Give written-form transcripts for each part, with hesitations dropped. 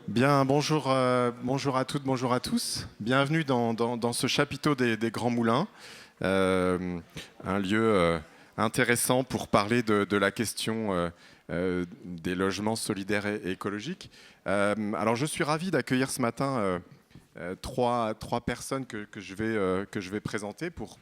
Bien, bonjour, bonjour à toutes, bonjour à tous. Bienvenue dans ce chapiteau des Grands Moulins, un lieu intéressant pour parler de la question des logements solidaires et écologiques. Alors, je suis ravi d'accueillir ce matin trois personnes que je vais présenter pour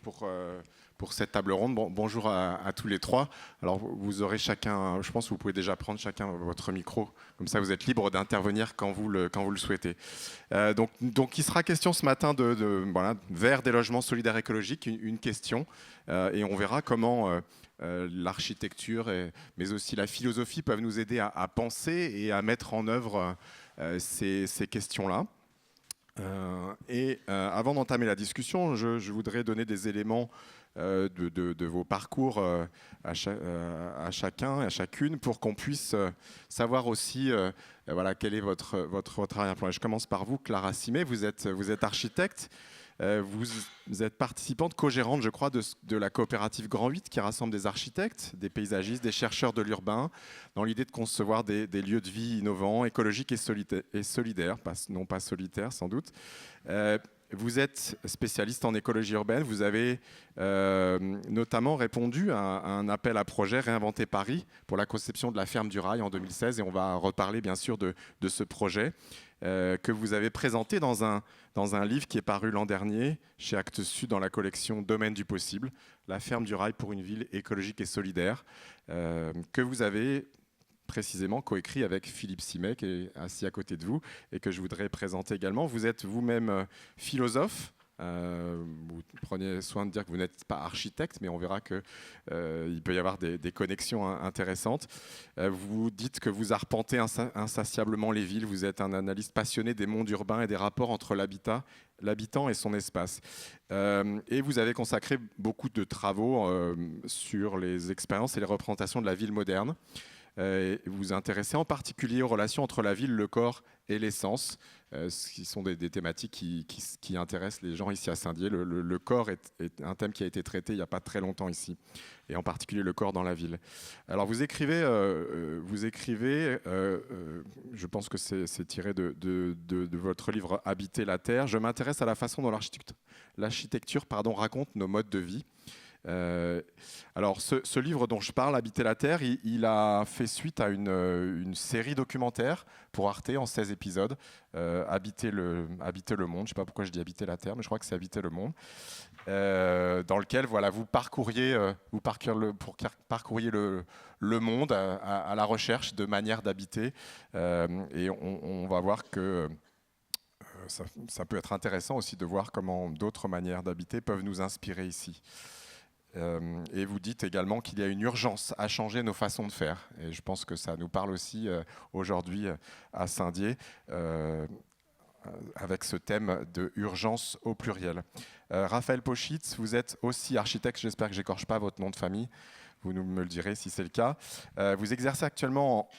cette table ronde. Bonjour à tous les trois. Alors, vous aurez chacun, je pense que vous pouvez déjà prendre chacun votre micro, comme ça vous êtes libre d'intervenir quand vous le souhaitez. Donc, il sera question ce matin voilà, vers des logements solidaires écologiques, une question, et on verra comment l'architecture, mais aussi la philosophie peuvent nous aider à penser et à mettre en œuvre ces questions-là. Avant d'entamer la discussion, je voudrais donner des éléments de vos parcours à chacun et à chacune pour qu'on puisse savoir aussi voilà, quel est votre arrière-plan. Je commence par vous, Clara Simet, vous êtes architecte. Vous êtes participante, co-gérante, je crois, de la coopérative Grand 8 qui rassemble des architectes, des paysagistes, des chercheurs de l'urbain, dans l'idée de concevoir des lieux de vie innovants, écologiques et solidaires, non pas solitaires sans doute. Vous êtes spécialiste en écologie urbaine. Vous avez notamment répondu à un appel à projet Réinventer Paris pour la conception de la ferme du Rail en 2016. Et on va reparler bien sûr de ce projet que vous avez présenté dans un livre qui est paru l'an dernier chez Actes Sud dans la collection Domaine du possible, la ferme du Rail pour une ville écologique et solidaire, que vous avez précisément coécrit avec Philippe Simet, qui est assis à côté de vous, et que je voudrais présenter également. Vous êtes vous-même philosophe. Vous prenez soin de dire que vous n'êtes pas architecte, mais on verra qu'il peut y avoir des connexions intéressantes. Vous dites que vous arpentez insatiablement les villes. Vous êtes un analyste passionné des mondes urbains et des rapports entre l'habitant et son espace. Et vous avez consacré beaucoup de travaux sur les expériences et les représentations de la ville moderne. Vous vous intéressez en particulier aux relations entre la ville, le corps et l'essence, ce qui sont des thématiques qui intéressent les gens ici à Saint-Dié. Le corps est un thème qui a été traité il n'y a pas très longtemps ici, et en particulier le corps dans la ville. Alors vous écrivez, je pense que c'est tiré de votre livre Habiter la Terre. Je m'intéresse à la façon dont l'architecture raconte nos modes de vie. Alors ce livre dont je parle, Habiter la Terre, il a fait suite à une série documentaire pour Arte en 16 épisodes, Habiter le monde. Je ne sais pas pourquoi je dis Habiter la Terre, mais je crois que c'est Habiter le monde, dans lequel voilà, vous parcouriez le monde à la recherche de manières d'habiter, et on va voir que ça peut être intéressant aussi de voir comment d'autres manières d'habiter peuvent nous inspirer ici. Et vous dites également qu'il y a une urgence à changer nos façons de faire. Et je pense que ça nous parle aussi aujourd'hui à Saint-Dié, avec ce thème de urgence au pluriel. Raphaël Pochitz, vous êtes aussi architecte, j'espère que je n'écorche pas votre nom de famille. Vous me le direz si c'est le cas. Vous exercez actuellement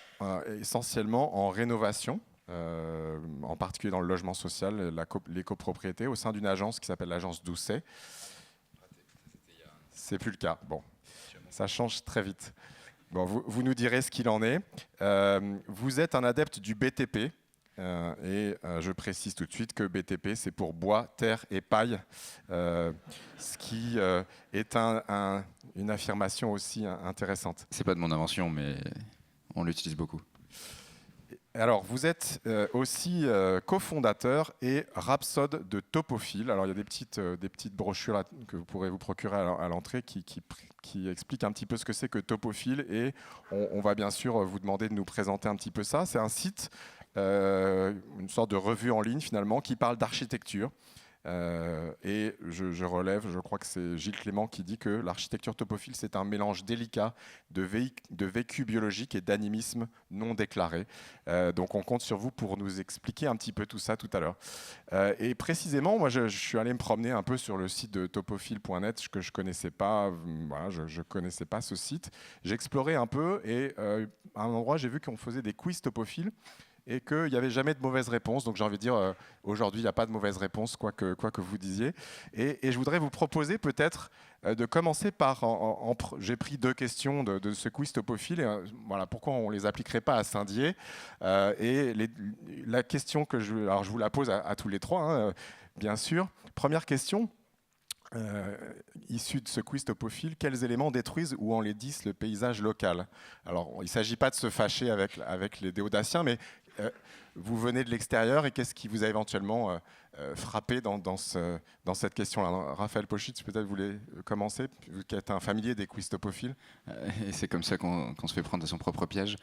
essentiellement en rénovation, en particulier dans le logement social, les copropriétés, au sein d'une agence qui s'appelle l'agence Doucet. C'est plus le cas. Bon, ça change très vite. Bon, vous nous direz ce qu'il en est. Vous êtes un adepte du BTP. Je précise tout de suite que BTP, c'est pour bois, terre et paille. Ce qui est une affirmation aussi intéressante. C'est pas de mon invention, mais on l'utilise beaucoup. Alors, vous êtes aussi cofondateur et rhapsode de Topophile. Alors, il y a des petites brochures là, que vous pourrez vous procurer à l'entrée qui expliquent un petit peu ce que c'est que Topophile. Et on va bien sûr vous demander de nous présenter un petit peu ça. C'est un site, une sorte de revue en ligne finalement, qui parle d'architecture. Et je relève, je crois que c'est Gilles Clément qui dit que l'architecture topophile, c'est un mélange délicat de vécu biologique et d'animisme non déclaré. Donc on compte sur vous pour nous expliquer un petit peu tout ça tout à l'heure. Et précisément, moi je suis allé me promener un peu sur le site de topophile.net que je connaissais pas. Voilà, je connaissais pas ce site. J'ai exploré un peu et à un endroit j'ai vu qu'on faisait des quiz topophiles. et qu'il n'y avait jamais de mauvaise réponse. Donc j'ai envie de dire, aujourd'hui, il n'y a pas de mauvaise réponse, quoi que vous disiez. Et je voudrais vous proposer peut-être de commencer par... j'ai pris 2 questions de ce quiz topophile. Et, voilà, pourquoi on ne les appliquerait pas à Saint-Dié la question que alors je vous la pose à tous les 3, hein, bien sûr. Première question. Issus de ce quiz topophile, quels éléments détruisent ou enlaidissent le paysage local? Alors, il ne s'agit pas de se fâcher avec les Déodaciens, mais vous venez de l'extérieur et qu'est-ce qui vous a éventuellement frappé dans cette question-là? Raphaël Pochitz, peut-être vous voulez commencer, vous qui êtes un familier des quiz topophiles. Et c'est comme ça qu'on se fait prendre à son propre piège.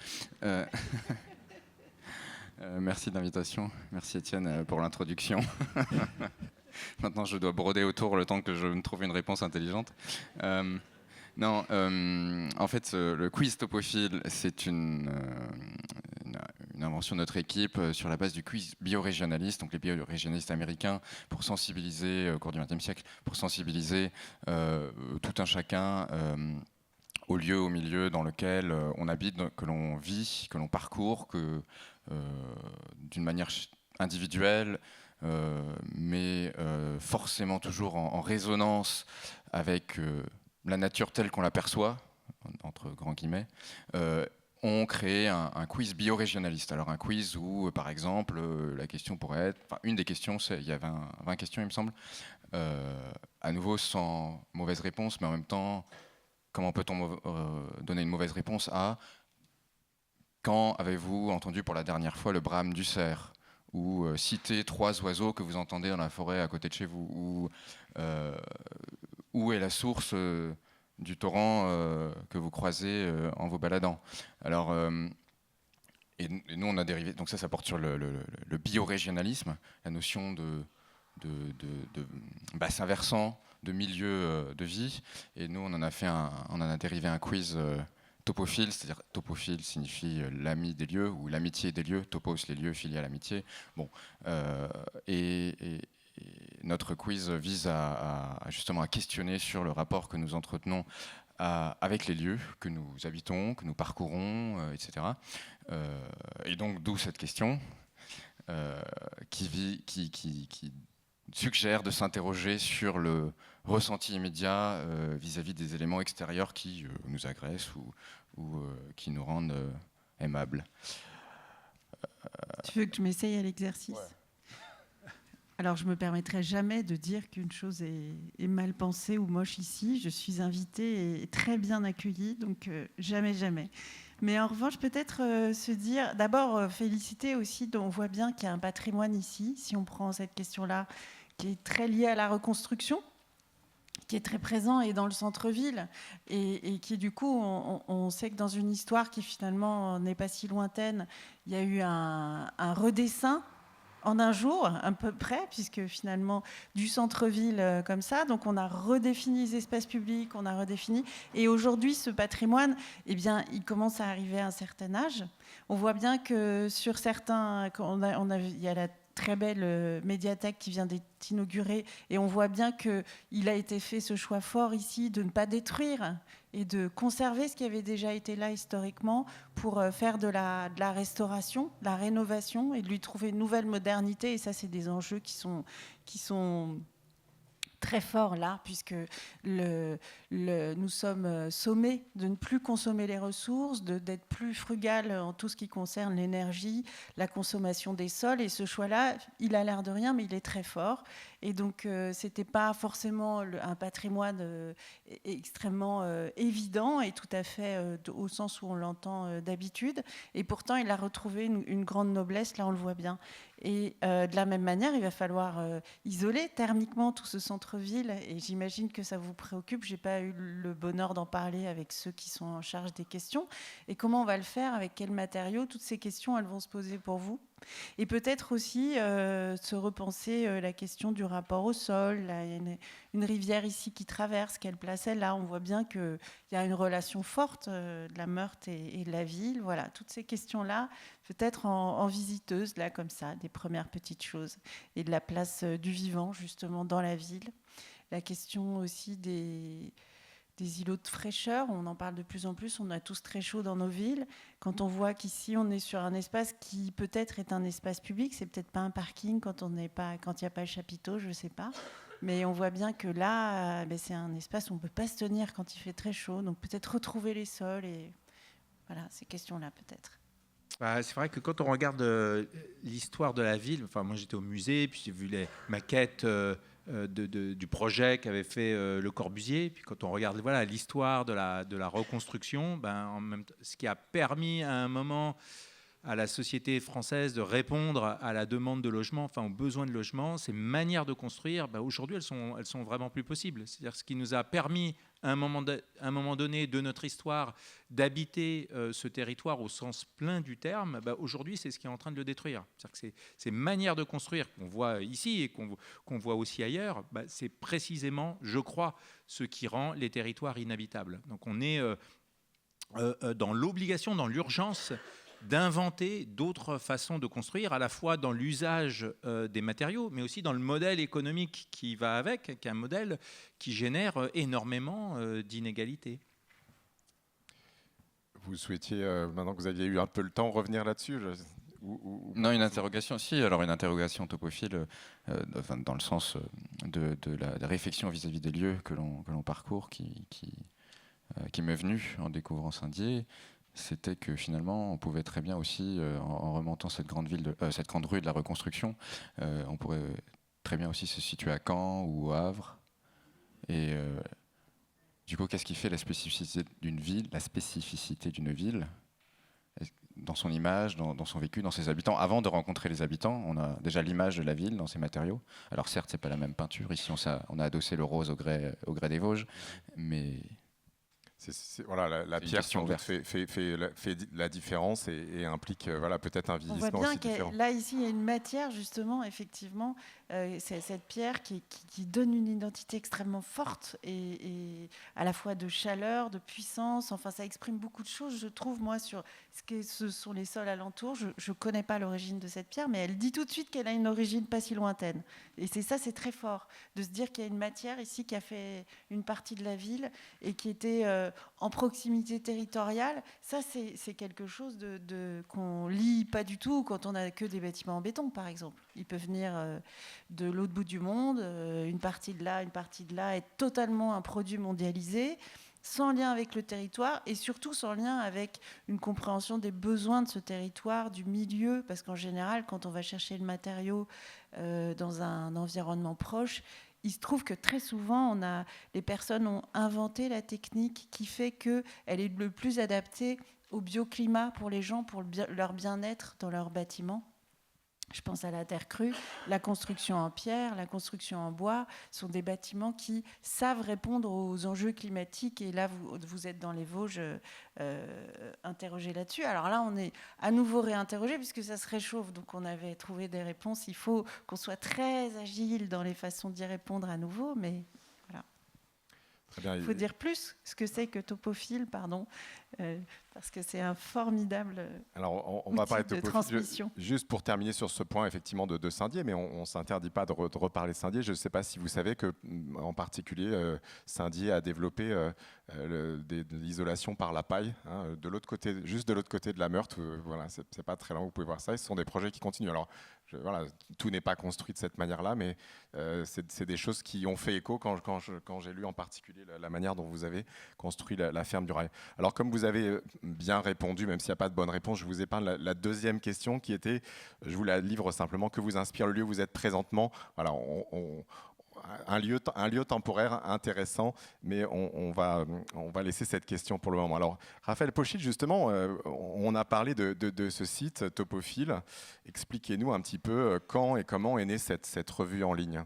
Merci de l'invitation. Merci Étienne pour l'introduction. Maintenant, je dois broder autour le temps que je me trouve une réponse intelligente. Non, en fait, le quiz topophile, c'est une invention de notre équipe sur la base du quiz biorégionaliste, donc les biorégionalistes américains, pour sensibiliser, au cours du XXe siècle, pour sensibiliser tout un chacun au lieu, au milieu dans lequel on habite, que l'on vit, que l'on parcourt, d'une manière individuelle, mais forcément toujours en résonance avec la nature telle qu'on l'aperçoit, entre grands guillemets, ont créé un quiz biorégionaliste. Alors un quiz où, par exemple, la question pourrait être, enfin, une des questions, il y a 20 questions, il me semble, à nouveau sans mauvaise réponse, mais en même temps, comment peut-on donner une mauvaise réponse à quand avez-vous entendu pour la dernière fois le brame du cerf? Ou citer 3 oiseaux que vous entendez dans la forêt à côté de chez vous, ou où est la source du torrent que vous croisez en vous baladant. Alors, et nous on a dérivé, donc ça porte sur le biorégionalisme, la notion de bassin versant, de milieu de vie, et nous on en a dérivé un quiz topophile, c'est-à-dire topophile signifie l'ami des lieux ou l'amitié des lieux, topos les lieux, philia l'amitié. Bon, et notre quiz vise justement à questionner sur le rapport que nous entretenons avec les lieux que nous habitons, que nous parcourons, etc. Et donc d'où cette question qui suggère de s'interroger sur le ressenti immédiat vis-à-vis des éléments extérieurs qui nous agressent ou qui nous rendent aimables. Tu veux que je m'essaye à l'exercice? Ouais. Alors, je ne me permettrai jamais de dire qu'une chose est mal pensée ou moche ici. Je suis invitée et très bien accueillie, donc jamais, jamais. Mais en revanche, peut-être se dire, d'abord féliciter aussi, on voit bien qu'il y a un patrimoine ici, si on prend cette question-là, qui est très liée à la reconstruction, qui est très présent et dans le centre-ville, et qui du coup, on sait que dans une histoire qui finalement n'est pas si lointaine, il y a eu un redessin en un jour, à peu près, puisque finalement, du centre-ville comme ça, donc on a redéfini les espaces publics, on a redéfini, et aujourd'hui, ce patrimoine, eh bien, il commence à arriver à un certain âge. On voit bien que sur certains, il y a la très belle médiathèque qui vient d'être inaugurée, et on voit bien qu'il a été fait ce choix fort ici de ne pas détruire et de conserver ce qui avait déjà été là historiquement pour faire de la restauration, de la rénovation et de lui trouver une nouvelle modernité. Et ça, c'est des enjeux qui sont très forts là, puisque nous sommes sommés de ne plus consommer les ressources, d'être plus frugal en tout ce qui concerne l'énergie, la consommation des sols. Et ce choix-là, il a l'air de rien, mais il est très fort. Et donc, c'était pas forcément un patrimoine extrêmement évident et tout à fait au sens où on l'entend d'habitude. Et pourtant, il a retrouvé une grande noblesse, là, on le voit bien. Et de la même manière, il va falloir isoler thermiquement tout ce centre-ville. Et j'imagine que ça vous préoccupe. Je n'ai pas eu le bonheur d'en parler avec ceux qui sont en charge des questions. Et comment on va le faire? Avec quels matériaux? Toutes ces questions, elles vont se poser pour vous. Et peut-être aussi se repenser la question du rapport au sol. Là, il y a une rivière ici qui traverse, quelle place elle a? On voit bien qu'il y a une relation forte de la Meurthe et de la ville. Voilà, toutes ces questions-là, peut-être en visiteuse, là, comme ça, des premières petites choses. Et de la place du vivant, justement, dans la ville. La question aussi des des îlots de fraîcheur. On en parle de plus en plus. On a tous très chaud dans nos villes. Quand on voit qu'ici, on est sur un espace qui peut-être est un espace public, c'est peut-être pas un parking quand il n'y a pas le chapiteau, je ne sais pas. Mais on voit bien que là, c'est un espace où on ne peut pas se tenir quand il fait très chaud. Donc peut-être retrouver les sols et voilà, ces questions-là peut-être. C'est vrai que quand on regarde l'histoire de la ville, enfin moi j'étais au musée, puis j'ai vu les maquettes du projet qu'avait fait Le Corbusier. Puis quand on regarde l'histoire de la reconstruction, en même ce qui a permis à un moment à la société française de répondre à la demande de logement, enfin aux besoins de logement, ces manières de construire, aujourd'hui elles sont vraiment plus possibles. C'est-à-dire ce qui nous a permis à un moment donné de notre histoire d'habiter ce territoire au sens plein du terme, aujourd'hui c'est ce qui est en train de le détruire. C'est-à-dire que ces manières de construire qu'on voit ici et qu'on voit aussi ailleurs, c'est précisément, je crois, ce qui rend les territoires inhabitables. Donc on est dans l'obligation, dans l'urgence d'inventer d'autres façons de construire, à la fois dans l'usage des matériaux, mais aussi dans le modèle économique qui va avec, qui est un modèle qui génère énormément d'inégalités. Vous souhaitiez, maintenant que vous aviez eu un peu le temps, revenir là-dessus Non, une interrogation, si. Alors une interrogation topophile, dans le sens de la réflexion vis-à-vis des lieux que l'on parcourt, qui m'est venue en découvrant Saint-Dié. C'était que finalement, on pouvait très bien aussi, en remontant cette grande rue de la Reconstruction, on pourrait très bien aussi se situer à Caen ou au Havre. Et du coup, qu'est-ce qui fait la spécificité d'une ville, dans son image, dans son vécu, dans ses habitants? Avant de rencontrer les habitants, on a déjà l'image de la ville dans ses matériaux. Alors certes, c'est pas la même peinture. Ici, on a adossé le rose au grès des Vosges, mais voilà, la pierre fait la différence et implique peut-être un vieillissement aussi différent. Là, ici, il y a une matière, justement, effectivement, c'est cette pierre qui donne une identité extrêmement forte et à la fois de chaleur, de puissance. Enfin, ça exprime beaucoup de choses, je trouve, moi, sur ce sont les sols alentours. Je ne connais pas l'origine de cette pierre, mais elle dit tout de suite qu'elle a une origine pas si lointaine. Et c'est très fort de se dire qu'il y a une matière ici qui a fait une partie de la ville et qui était en proximité territoriale. Ça, c'est quelque chose qu'on lit pas du tout quand on n'a que des bâtiments en béton, par exemple. Ils peuvent venir de l'autre bout du monde, une partie de là, être totalement un produit mondialisé, sans lien avec le territoire et surtout sans lien avec une compréhension des besoins de ce territoire, du milieu, parce qu'en général, quand on va chercher le matériau dans un environnement proche, il se trouve que très souvent, les personnes ont inventé la technique qui fait qu'elle est le plus adaptée au bioclimat pour les gens, pour leur bien-être dans leur bâtiment. Je pense à la terre crue, la construction en pierre, la construction en bois sont des bâtiments qui savent répondre aux enjeux climatiques. Et là, vous êtes dans les Vosges interrogés là-dessus. Alors là, on est à nouveau réinterrogé puisque ça se réchauffe. Donc on avait trouvé des réponses. Il faut qu'on soit très agile dans les façons d'y répondre à nouveau. Mais voilà. Très bien. Il faut dire plus ce que c'est que topophile, pardon. Parce que c'est un formidable on va parler de transmission. Juste pour terminer sur ce point effectivement de Saint-Dié, mais on ne s'interdit pas de reparler de Saint-Dié. Je ne sais pas si vous savez que, en particulier, Saint-Dié a développé de l'isolation par la paille, juste de l'autre côté de la Meurthe. Voilà, c'est pas très loin, vous pouvez voir ça. Et ce sont des projets qui continuent. Alors, tout n'est pas construit de cette manière-là, mais c'est des choses qui ont fait écho quand j'ai lu en particulier la manière dont vous avez construit la ferme du Rail. Alors, comme vous avez bien répondu, même s'il n'y a pas de bonne réponse, je vous épargne la deuxième question qui était, je vous la livre simplement, que vous inspire le lieu où vous êtes présentement? Voilà, un lieu temporaire intéressant, mais on va laisser cette question pour le moment. Alors, Raphaël Pochit, justement, on a parlé de ce site topophile. Expliquez-nous un petit peu quand et comment est née cette revue en ligne.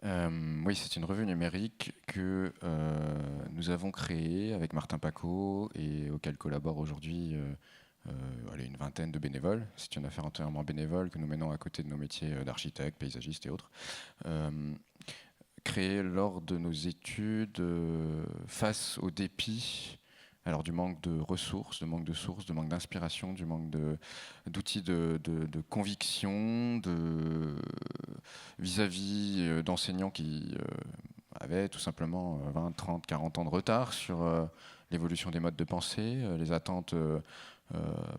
Oui, c'est une revue numérique que nous avons créée avec Martin Paco et auquel collaborent aujourd'hui une vingtaine de bénévoles. C'est une affaire entièrement bénévole que nous menons à côté de nos métiers d'architectes, paysagistes et autres. Créée lors de nos études face au dépit, alors du manque de ressources, de manque de sources, de manque d'inspiration, du manque d'outils de conviction, vis-à-vis d'enseignants qui avait tout simplement 20, 30, 40 ans de retard sur l'évolution des modes de pensée, les attentes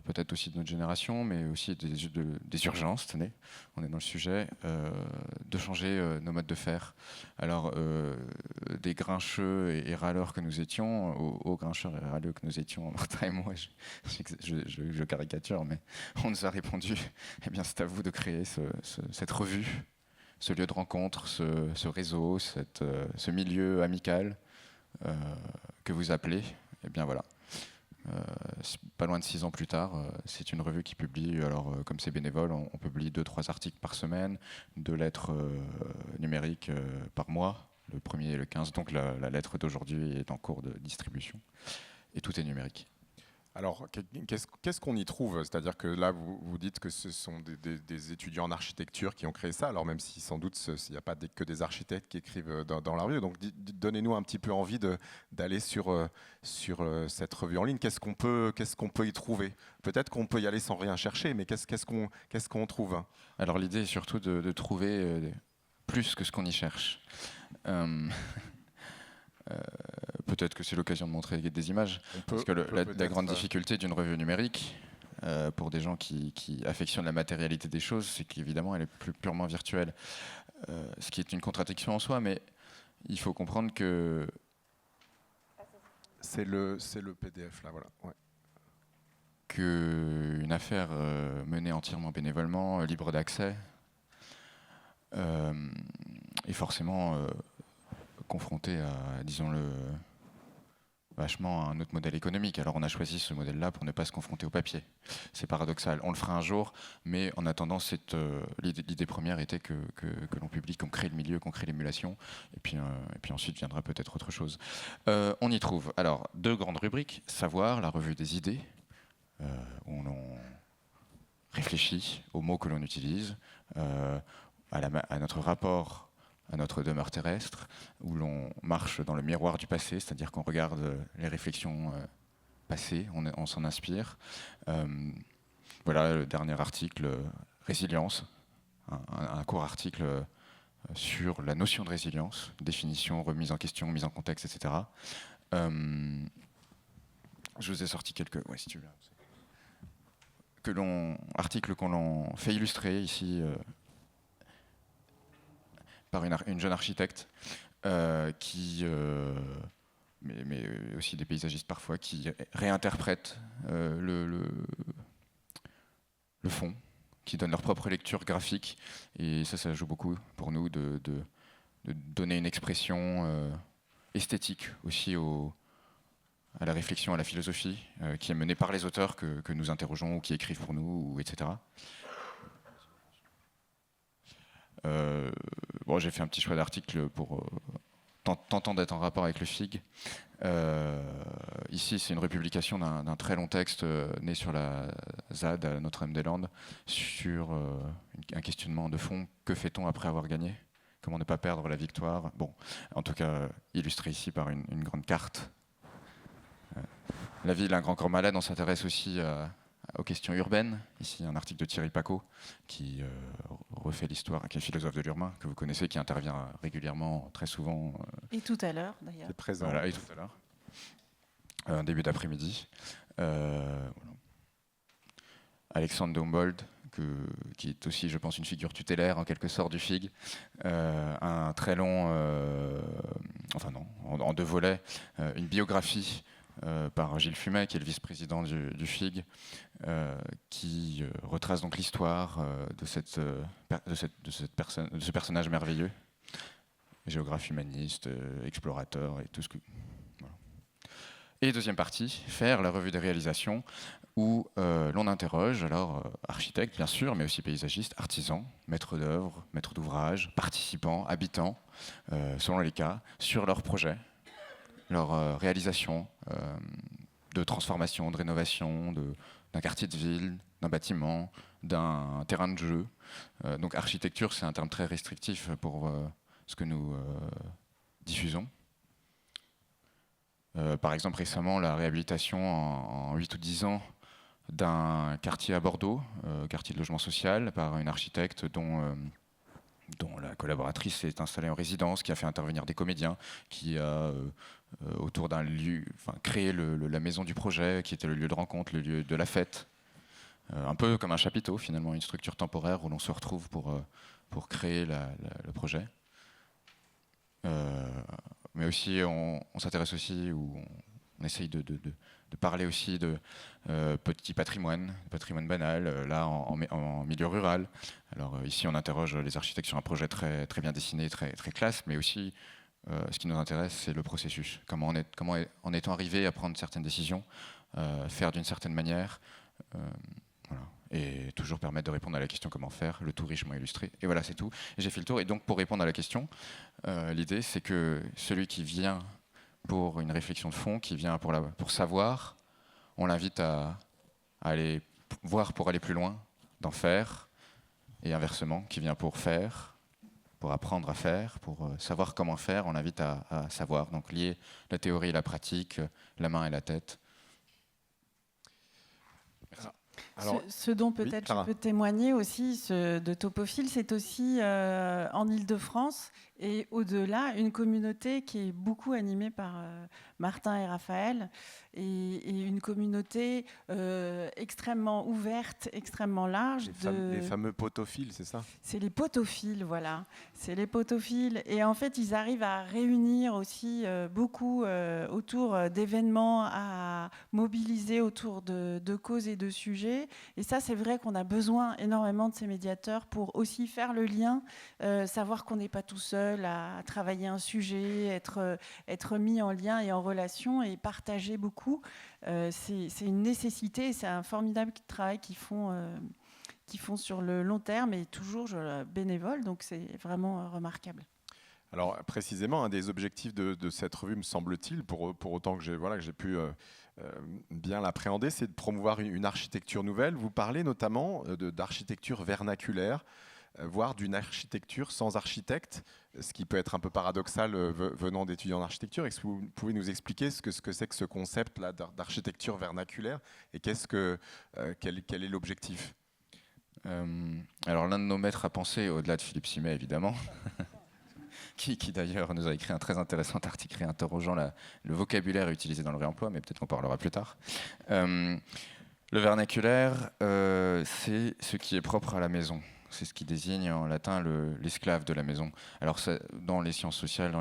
peut-être aussi de notre génération, mais aussi des urgences, tenez, on est dans le sujet, de changer nos modes de faire. Alors, des grincheux et râleurs que nous étions, aux grincheurs et râleux que nous étions, Martin et moi, je caricature, mais on nous a répondu, eh bien c'est à vous de créer cette revue, ce lieu de rencontre, ce réseau, ce milieu amical que vous appelez. Eh bien voilà. Pas loin de 6 ans plus tard, c'est une revue qui publie, alors comme c'est bénévole, on publie 2-3 articles par semaine, 2 lettres numériques par mois, le 1er et le 15, donc la lettre d'aujourd'hui est en cours de distribution, et tout est numérique. Alors, qu'est-ce qu'on y trouve? C'est-à-dire que là, vous dites que ce sont des étudiants en architecture qui ont créé ça, alors même si sans doute il n'y a pas que des architectes qui écrivent dans la revue. Donc, donnez-nous un petit peu envie d'aller sur cette revue en ligne. Qu'est-ce qu'on peut y trouver? Peut-être qu'on peut y aller sans rien chercher, mais qu'est-ce qu'on trouve? Alors, l'idée est surtout de trouver plus que ce qu'on y cherche. Peut-être que c'est l'occasion de montrer des images. Parce que la grande difficulté d'une revue numérique, pour des gens qui affectionnent la matérialité des choses, c'est qu'évidemment, elle est plus purement virtuelle. Ce qui est une contradiction en soi, mais il faut comprendre que... C'est le PDF, là, voilà. Ouais. Qu'une affaire menée entièrement bénévolement, libre d'accès, est forcément confrontée à, disons-le, vachement à un autre modèle économique. Alors on a choisi ce modèle-là pour ne pas se confronter au papier. C'est paradoxal. On le fera un jour, mais en attendant, l'idée première était que l'on publie, qu'on crée le milieu, qu'on crée l'émulation, et puis ensuite viendra peut-être autre chose. On y trouve alors 2 grandes rubriques. Savoir, la revue des idées, où l'on réfléchit aux mots que l'on utilise, à notre rapport à notre demeure terrestre, où l'on marche dans le miroir du passé, c'est-à-dire qu'on regarde les réflexions passées, on s'en inspire. Voilà le dernier article, résilience, un court article sur la notion de résilience, définition, remise en question, mise en contexte, etc. Je vous ai sorti quelques... Ouais, si tu veux. Article qu'on l'on fait illustrer ici par une jeune architecte mais aussi des paysagistes parfois, qui réinterprètent le fond, qui donnent leur propre lecture graphique. Et ça joue beaucoup pour nous de donner une expression esthétique aussi à la réflexion, à la philosophie, qui est menée par les auteurs que nous interrogeons ou qui écrivent pour nous, etc. J'ai fait un petit choix d'article pour tentant d'être en rapport avec le FIG. Ici, c'est une republication d'un très long texte né sur la ZAD à Notre-Dame-des-Landes sur un questionnement de fond. Que fait-on après avoir gagné? Comment ne pas perdre la victoire? Bon, en tout cas, illustré ici par une grande carte. La ville, un grand corps malade, on s'intéresse aussi aux questions urbaines. Ici, un article de Thierry Pacaud qui refait l'histoire, qui est philosophe de l'urbain, que vous connaissez, qui intervient régulièrement, très souvent. Et tout à l'heure, d'ailleurs. C'est présent. Voilà, et tout à l'heure. Un début d'après-midi. Voilà. Alexandre de Humboldt, qui est aussi, je pense, une figure tutélaire, en quelque sorte, du FIG. Un très long, en 2 volets, une biographie par Gilles Fumet, qui est le vice-président du FIG, qui retrace donc l'histoire de ce personnage merveilleux, géographe humaniste, explorateur et tout ce que... Voilà. Et deuxième partie, faire la revue des réalisations, où l'on interroge, alors architectes bien sûr, mais aussi paysagistes, artisans, maîtres d'œuvre, maîtres d'ouvrage, participants, habitants, selon les cas, sur leurs projets, leur réalisation de transformation, de rénovation, d'un quartier de ville, d'un bâtiment, d'un terrain de jeu. Donc architecture, c'est un terme très restrictif pour ce que nous diffusons. Par exemple, récemment, la réhabilitation en 8 ou 10 ans d'un quartier à Bordeaux, quartier de logement social, par une architecte dont dont la collaboratrice s'est installée en résidence, qui a fait intervenir des comédiens, qui a, autour d'un lieu, créé la maison du projet, qui était le lieu de rencontre, le lieu de la fête. Un peu comme un chapiteau, finalement, une structure temporaire où l'on se retrouve pour créer le projet. Mais aussi, on s'intéresse aussi, ou on essaye de parler aussi de petit patrimoine banal, là en milieu rural. Alors ici, on interroge les architectes sur un projet très, très bien dessiné, très, très classe, mais aussi ce qui nous intéresse, c'est le processus. Comment en est-on arrivé à prendre certaines décisions, faire d'une certaine manière, voilà. Et toujours permettre de répondre à la question comment faire, le tout richement illustré. Et voilà, c'est tout. J'ai fait le tour. Et donc, pour répondre à la question, l'idée, c'est que celui qui vient pour une réflexion de fond, qui vient pour savoir, on l'invite à aller voir pour aller plus loin, d'en faire, et inversement, qui vient pour faire, pour apprendre à faire, pour savoir comment faire, on l'invite à savoir. Donc, lier la théorie et la pratique, la main et la tête. Alors, ce dont peut-être je peux témoigner aussi de Topophile, c'est aussi en Île-de-France et au-delà, une communauté qui est beaucoup animée par Martin et Raphaël et une communauté extrêmement ouverte, extrêmement large. Les fameux potophiles, c'est ça? C'est les potophiles, voilà. C'est les potophiles. Et en fait, ils arrivent à réunir aussi beaucoup autour d'événements, à mobiliser autour de causes et de sujets. Et ça, c'est vrai qu'on a besoin énormément de ces médiateurs pour aussi faire le lien, savoir qu'on n'est pas tout seul à travailler un sujet, être mis en lien et en relation et partager beaucoup. C'est une nécessité, c'est un formidable travail qu'ils font sur le long terme et toujours bénévole, donc c'est vraiment remarquable. Alors précisément, un des objectifs de cette revue, me semble-t-il, pour autant que j'ai pu bien l'appréhender, c'est de promouvoir une architecture nouvelle. Vous parlez notamment d'architecture vernaculaire, voire d'une architecture sans architecte, ce qui peut être un peu paradoxal venant d'étudiants en architecture. Est-ce que vous pouvez nous expliquer ce que c'est que ce concept-là d'architecture vernaculaire et quel est l'objectif? Alors l'un de nos maîtres à penser, au-delà de Philippe Simet évidemment, qui d'ailleurs nous a écrit un très intéressant article interrogeant le vocabulaire utilisé dans le réemploi, mais peut-être qu'on parlera plus tard. Le vernaculaire, c'est ce qui est propre à la maison. C'est ce qui désigne en latin l'esclave de la maison. Alors dans les sciences sociales,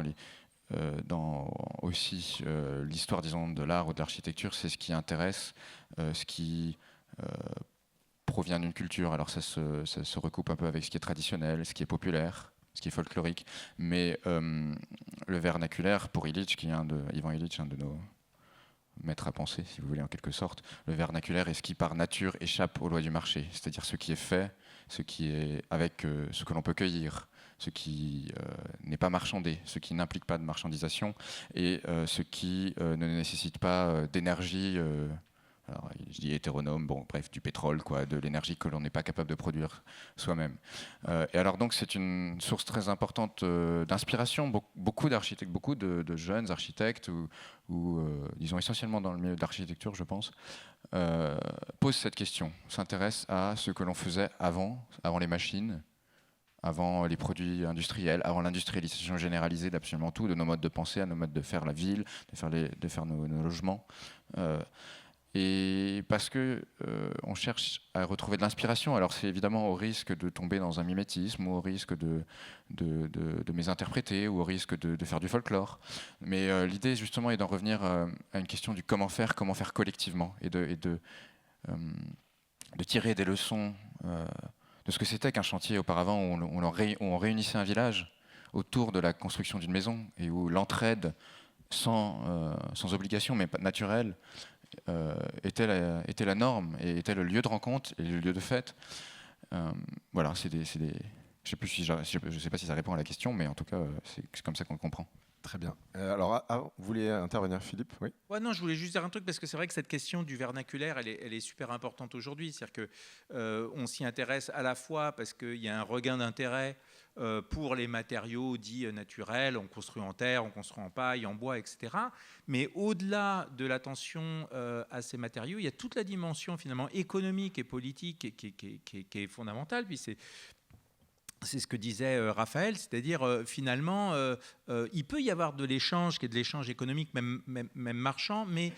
dans aussi l'histoire, disons, de l'art ou de l'architecture, c'est ce qui intéresse, ce qui provient d'une culture. Alors ça se recoupe un peu avec ce qui est traditionnel, ce qui est populaire, ce qui est folklorique. Mais le vernaculaire, pour Illich, Ivan Illich, un de nos maîtres à penser, si vous voulez, en quelque sorte, le vernaculaire est ce qui, par nature, échappe aux lois du marché. C'est-à-dire ce qui est fait, ce qui est avec ce que l'on peut cueillir, ce qui n'est pas marchandé, ce qui n'implique pas de marchandisation et ce qui ne nécessite pas d'énergie. Alors, je dis hétéronome, bon, bref, du pétrole, quoi, de l'énergie que l'on n'est pas capable de produire soi-même. Et alors donc c'est une source très importante d'inspiration. Beaucoup d'architectes, beaucoup de jeunes architectes, ou disons essentiellement dans le milieu de l'architecture, je pense, posent cette question, s'intéressent à ce que l'on faisait avant les machines, avant les produits industriels, avant l'industrialisation généralisée d'absolument tout, de nos modes de pensée à nos modes de faire la ville, de faire nos logements. Et parce que on cherche à retrouver de l'inspiration. Alors c'est évidemment au risque de tomber dans un mimétisme, ou au risque de mésinterpréter, ou au risque de faire du folklore. Mais l'idée justement est d'en revenir à une question du comment faire collectivement, et de tirer des leçons de ce que c'était qu'un chantier auparavant où on réunissait un village autour de la construction d'une maison, et où l'entraide sans obligation mais naturelle était la norme, et était le lieu de rencontre et le lieu de fête. Voilà, je ne sais pas si ça répond à la question, mais en tout cas, c'est comme ça qu'on le comprend. Très bien. Alors, vous voulez intervenir, Philippe? Oui. Ouais, non, je voulais juste dire un truc, parce que c'est vrai que cette question du vernaculaire, elle est super importante aujourd'hui. C'est-à-dire qu'on s'y intéresse à la fois parce qu'il y a un regain d'intérêt pour les matériaux dits naturels, on construit en terre, on construit en paille, en bois, etc. Mais au-delà de l'attention à ces matériaux, il y a toute la dimension finalement économique et politique qui est fondamentale. Puis c'est ce que disait Raphaël, c'est-à-dire finalement, il peut y avoir de l'échange, qui est de l'échange économique, même marchand, mais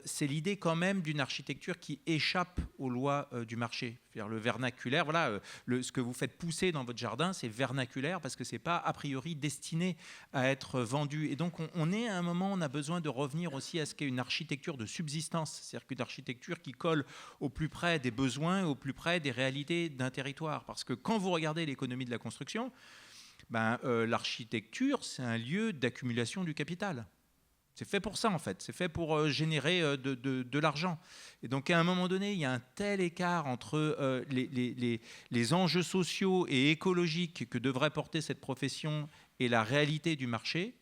c'est l'idée quand même d'une architecture qui échappe aux lois du marché. C'est-à-dire le vernaculaire, voilà, ce que vous faites pousser dans votre jardin, c'est vernaculaire parce que c'est pas a priori destiné à être vendu. Et donc on est à un moment, on a besoin de revenir aussi à ce qu'est une architecture de subsistance, c'est-à-dire qu'une architecture qui colle au plus près des besoins, au plus près des réalités d'un territoire. Parce que quand vous regardez l'économie de la construction, l'architecture, c'est un lieu d'accumulation du capital. C'est fait pour ça, en fait. C'est fait pour générer de l'argent. Et donc, à un moment donné, il y a un tel écart entre les enjeux sociaux et écologiques que devrait porter cette profession et la réalité du marché,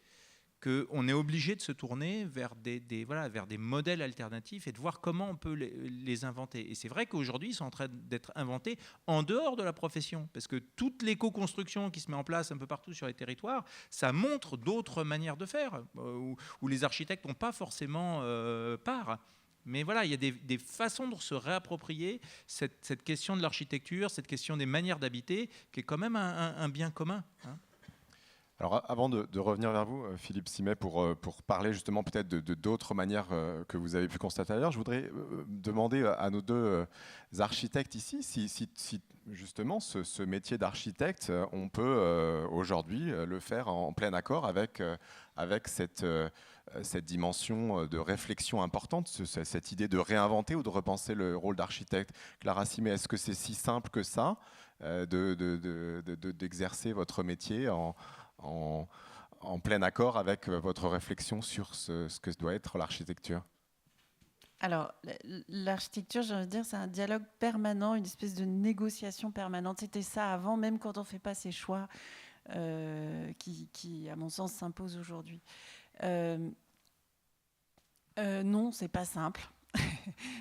qu'on est obligé de se tourner vers des modèles alternatifs et de voir comment on peut les inventer. Et c'est vrai qu'aujourd'hui, ils sont en train d'être inventés en dehors de la profession, parce que toute l'éco-construction qui se met en place un peu partout sur les territoires, ça montre d'autres manières de faire, où les architectes n'ont pas forcément part. Mais voilà, il y a des façons de se réapproprier cette question de l'architecture, cette question des manières d'habiter, qui est quand même un bien commun, hein. Alors avant de revenir vers vous, Philippe Simet, pour parler justement peut-être d'autres manières que vous avez pu constater ailleurs, je voudrais demander à nos deux architectes ici si justement ce métier d'architecte, on peut aujourd'hui le faire en plein accord avec cette dimension de réflexion importante, cette idée de réinventer ou de repenser le rôle d'architecte. Clara Simet, est-ce que c'est si simple que ça d'exercer votre métier en plein accord avec votre réflexion sur ce que doit être l'architecture? Alors, l'architecture, j'ai envie de dire, c'est un dialogue permanent, une espèce de négociation permanente. C'était ça avant, même quand on ne fait pas ces choix qui, à mon sens, s'imposent aujourd'hui. Non, c'est pas simple.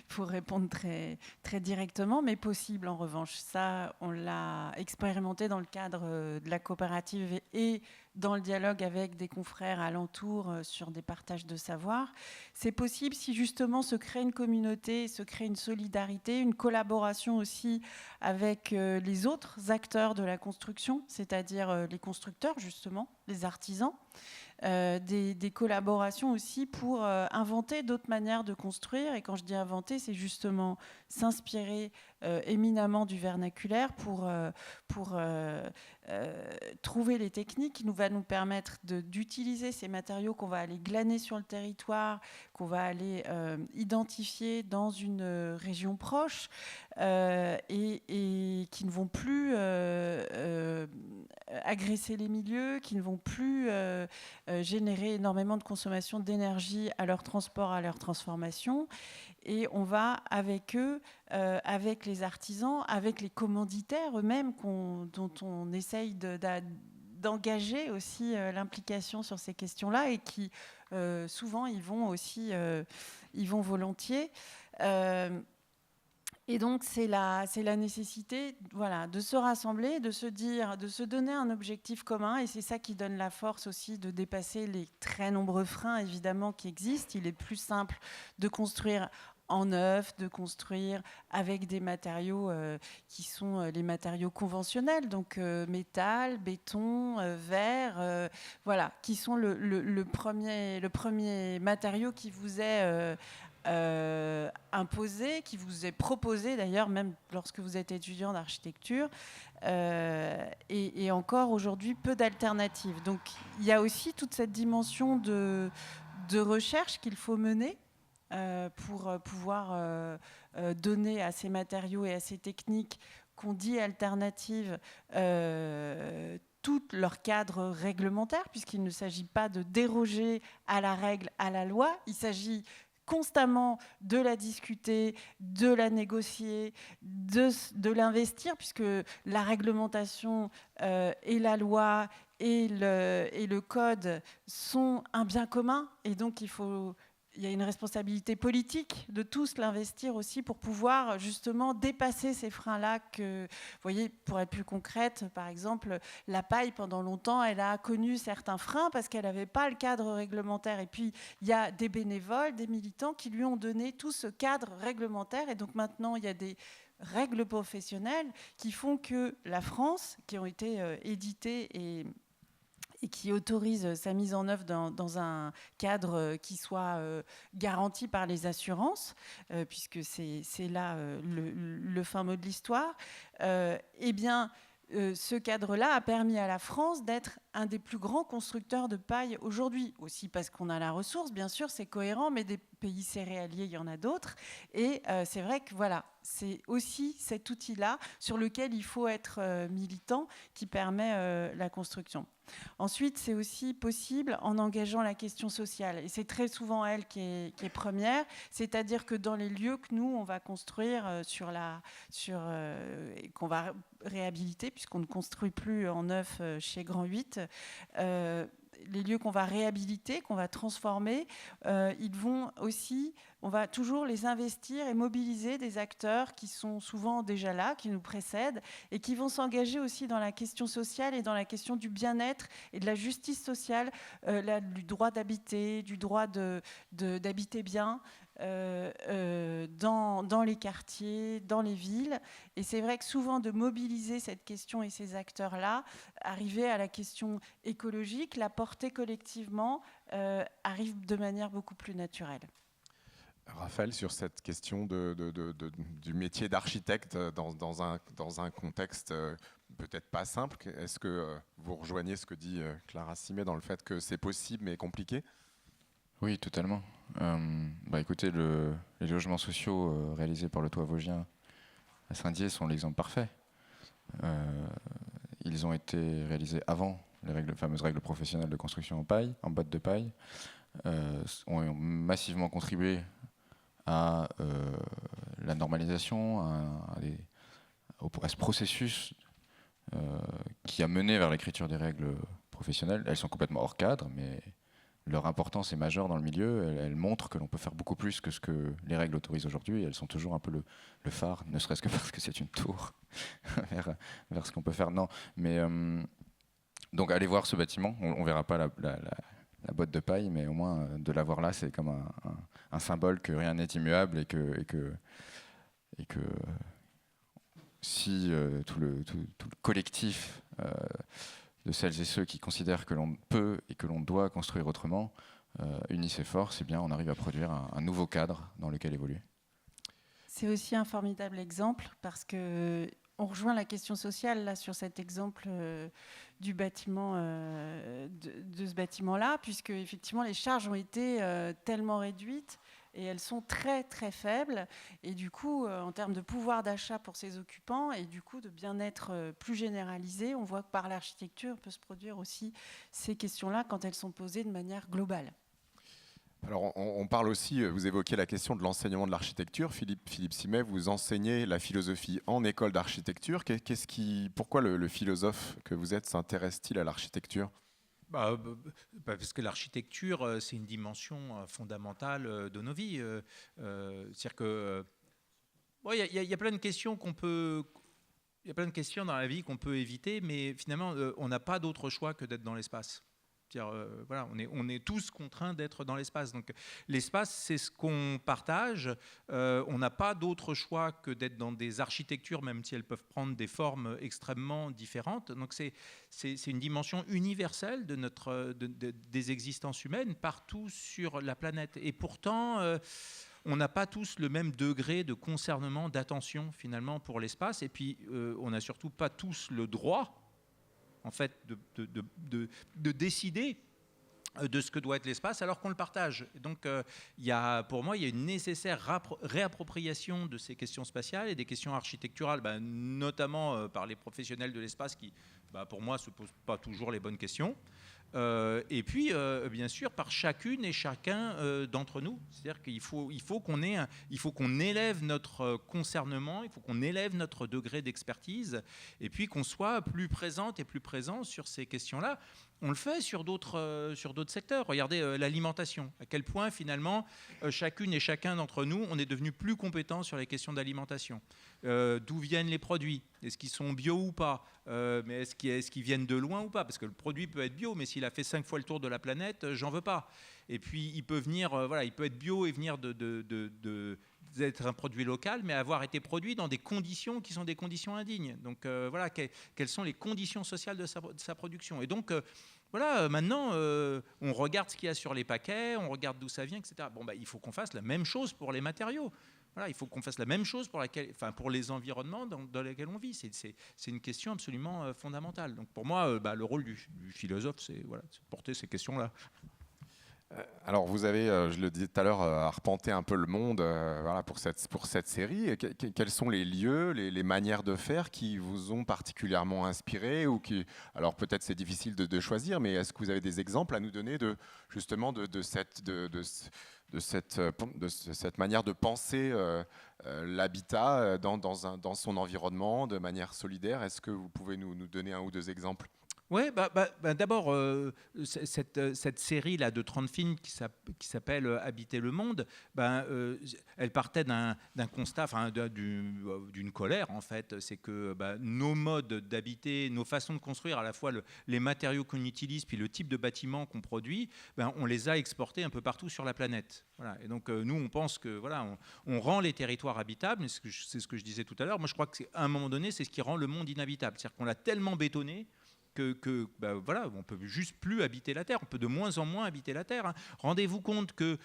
Pour répondre très, très directement, mais possible en revanche. Ça, on l'a expérimenté dans le cadre de la coopérative et dans le dialogue avec des confrères alentours sur des partages de savoir. C'est possible si justement se crée une communauté, se crée une solidarité, une collaboration aussi avec les autres acteurs de la construction, c'est-à-dire les constructeurs justement, les artisans. Des collaborations aussi pour inventer d'autres manières de construire. Et quand je dis inventer, c'est justement s'inspirer éminemment du vernaculaire pour trouver les techniques qui va nous permettre d'utiliser ces matériaux qu'on va aller glaner sur le territoire, qu'on va aller identifier dans une région proche et qui ne vont plus agresser les milieux, qui ne vont plus générer énormément de consommation d'énergie à leur transport, à leur transformation. Et on va avec eux, avec les artisans, avec les commanditaires eux-mêmes dont on essaye d'engager aussi l'implication sur ces questions-là et qui souvent ils vont volontiers. Et donc c'est la nécessité, voilà, de se rassembler, de se dire, de se donner un objectif commun, et c'est ça qui donne la force aussi de dépasser les très nombreux freins évidemment qui existent. Il est plus simple de construire en neuf, de construire avec des matériaux qui sont les matériaux conventionnels, donc métal, béton, verre, voilà, qui sont le premier matériau qui vous est imposé, qui vous est proposé d'ailleurs, même lorsque vous êtes étudiant d'architecture, et encore aujourd'hui peu d'alternatives. Donc il y a aussi toute cette dimension de recherche qu'il faut mener pour pouvoir donner à ces matériaux et à ces techniques qu'on dit alternatives tout leur cadre réglementaire, puisqu'il ne s'agit pas de déroger à la règle, à la loi, il s'agit constamment de la discuter, de la négocier, de l'investir, puisque la réglementation et la loi et le code sont un bien commun, et donc il y a une responsabilité politique de tous l'investir aussi pour pouvoir justement dépasser ces freins-là que, vous voyez, pour être plus concrète, par exemple, la paille, pendant longtemps, elle a connu certains freins parce qu'elle n'avait pas le cadre réglementaire. Et puis, il y a des bénévoles, des militants qui lui ont donné tout ce cadre réglementaire. Et donc maintenant, il y a des règles professionnelles qui font que la France, qui ont été éditées et qui autorise sa mise en œuvre dans un cadre qui soit garanti par les assurances, puisque c'est là le fin mot de l'histoire, eh bien, ce cadre-là a permis à la France d'être un des plus grands constructeurs de paille aujourd'hui. Aussi parce qu'on a la ressource, bien sûr, c'est cohérent, mais des pays céréaliers, il y en a d'autres. Et c'est vrai que voilà, c'est aussi cet outil-là sur lequel il faut être militant qui permet la construction. Ensuite, c'est aussi possible en engageant la question sociale. Et c'est très souvent elle qui est première, c'est-à-dire que dans les lieux que nous, on va construire qu'on va réhabiliter, puisqu'on ne construit plus en neuf chez Grand 8, les lieux qu'on va réhabiliter, qu'on va transformer, on va toujours les investir et mobiliser des acteurs qui sont souvent déjà là, qui nous précèdent, et qui vont s'engager aussi dans la question sociale et dans la question du bien-être et de la justice sociale, du droit d'habiter, du droit d'habiter bien, dans les quartiers, dans les villes. Et c'est vrai que souvent de mobiliser cette question et ces acteurs-là, arriver à la question écologique, la porter collectivement, arrive de manière beaucoup plus naturelle. Raphaël, sur cette question du métier d'architecte dans un contexte peut-être pas simple, est-ce que vous rejoignez ce que dit Clara Simet dans le fait que c'est possible mais compliqué ? Oui, totalement. Écoutez, les logements sociaux réalisés par le Toit Vosgien à Saint-Dié sont l'exemple parfait. Ils ont été réalisés avant les fameuses règles professionnelles de construction en paille, en bottes de paille, ont massivement contribué à la normalisation, à ce processus qui a mené vers l'écriture des règles professionnelles. Elles sont complètement hors cadre, mais leur importance est majeure dans le milieu. Elles montrent que l'on peut faire beaucoup plus que ce que les règles autorisent aujourd'hui. Et elles sont toujours un peu le phare, ne serait-ce que parce que c'est une tour vers ce qu'on peut faire. Non, mais donc allez voir ce bâtiment. On ne verra pas la botte de paille, mais au moins de l'avoir là, c'est comme un symbole que rien n'est immuable et que si tout le collectif de celles et ceux qui considèrent que l'on peut et que l'on doit construire autrement unissent ses forces, eh bien on arrive à produire un nouveau cadre dans lequel évoluer. C'est aussi un formidable exemple parce que on rejoint la question sociale là sur cet exemple du bâtiment, de ce bâtiment-là, puisque effectivement les charges ont été tellement réduites et elles sont très très faibles. Et du coup, en termes de pouvoir d'achat pour ses occupants et du coup de bien-être plus généralisé, on voit que par l'architecture peut se produire aussi ces questions-là quand elles sont posées de manière globale. Alors, on parle aussi, vous évoquez la question de l'enseignement de l'architecture. Philippe Simet, vous enseignez la philosophie en école d'architecture. Pourquoi le philosophe que vous êtes s'intéresse-t-il à l'architecture ? Parce que l'architecture, c'est une dimension fondamentale de nos vies. C'est-à-dire que il y a plein de questions il y a plein de questions dans la vie qu'on peut éviter, mais finalement, on n'a pas d'autre choix que d'être dans l'espace. Voilà, on est tous contraints d'être dans l'espace. Donc l'espace, c'est ce qu'on partage. On n'a pas d'autre choix que d'être dans des architectures, même si elles peuvent prendre des formes extrêmement différentes. Donc c'est une dimension universelle des existences humaines partout sur la planète. Et pourtant, on n'a pas tous le même degré de concernement, d'attention finalement pour l'espace. Et puis, on n'a surtout pas tous le droit en fait, de décider de ce que doit être l'espace alors qu'on le partage. Et donc, pour moi, il y a une nécessaire réappropriation de ces questions spatiales et des questions architecturales, notamment par les professionnels de l'espace qui, pour moi, ne se posent pas toujours les bonnes questions. Et puis, bien sûr, par chacune et chacun d'entre nous. C'est-à-dire qu'il faut qu'on élève notre concernement, il faut qu'on élève notre degré d'expertise, et puis qu'on soit plus présente et plus présent sur ces questions-là. On le fait sur d'autres secteurs. Regardez l'alimentation. À quel point, finalement, chacune et chacun d'entre nous, on est devenu plus compétent sur les questions d'alimentation. D'où viennent les produits ? Est-ce qu'ils sont bio ou pas ? Mais est-ce qu'ils viennent de loin ou pas ? Parce que le produit peut être bio, mais s'il a fait 5 fois le tour de la planète, j'en veux pas. Et puis, il peut être bio et venir d'être un produit local, mais avoir été produit dans des conditions qui sont des conditions indignes. Donc voilà, quelles sont les conditions sociales de sa production. Et donc voilà, maintenant, on regarde ce qu'il y a sur les paquets, on regarde d'où ça vient, etc. Bon, il faut qu'on fasse la même chose pour les matériaux. Voilà, il faut qu'on fasse la même chose pour les environnements dans lesquels on vit. C'est une question absolument fondamentale. Donc pour moi, le rôle du philosophe, c'est voilà, de porter ces questions-là. Alors vous avez, je le disais tout à l'heure, arpenté un peu le monde voilà, pour cette série. Quels sont les lieux, les manières de faire qui vous ont particulièrement inspiré ou qui, alors peut-être c'est difficile de choisir, mais est-ce que vous avez des exemples à nous donner justement de cette manière de penser l'habitat dans son environnement de manière solidaire? Est-ce que vous pouvez nous donner un ou deux exemples? Oui, d'abord, cette série-là de 30 films qui s'appelle Habiter le monde, elle partait d'un constat, d'une colère en fait. C'est que nos modes d'habiter, nos façons de construire, à la fois les matériaux qu'on utilise, puis le type de bâtiment qu'on produit, on les a exportés un peu partout sur la planète. Voilà. Et donc nous, on pense que voilà, on rend les territoires habitables, c'est ce que je disais tout à l'heure. Moi, je crois qu'à un moment donné, c'est ce qui rend le monde inhabitable. C'est-à-dire qu'on l'a tellement bétonné voilà, on ne peut juste plus habiter la Terre, on peut de moins en moins habiter la Terre. Hein. Rendez-vous compte que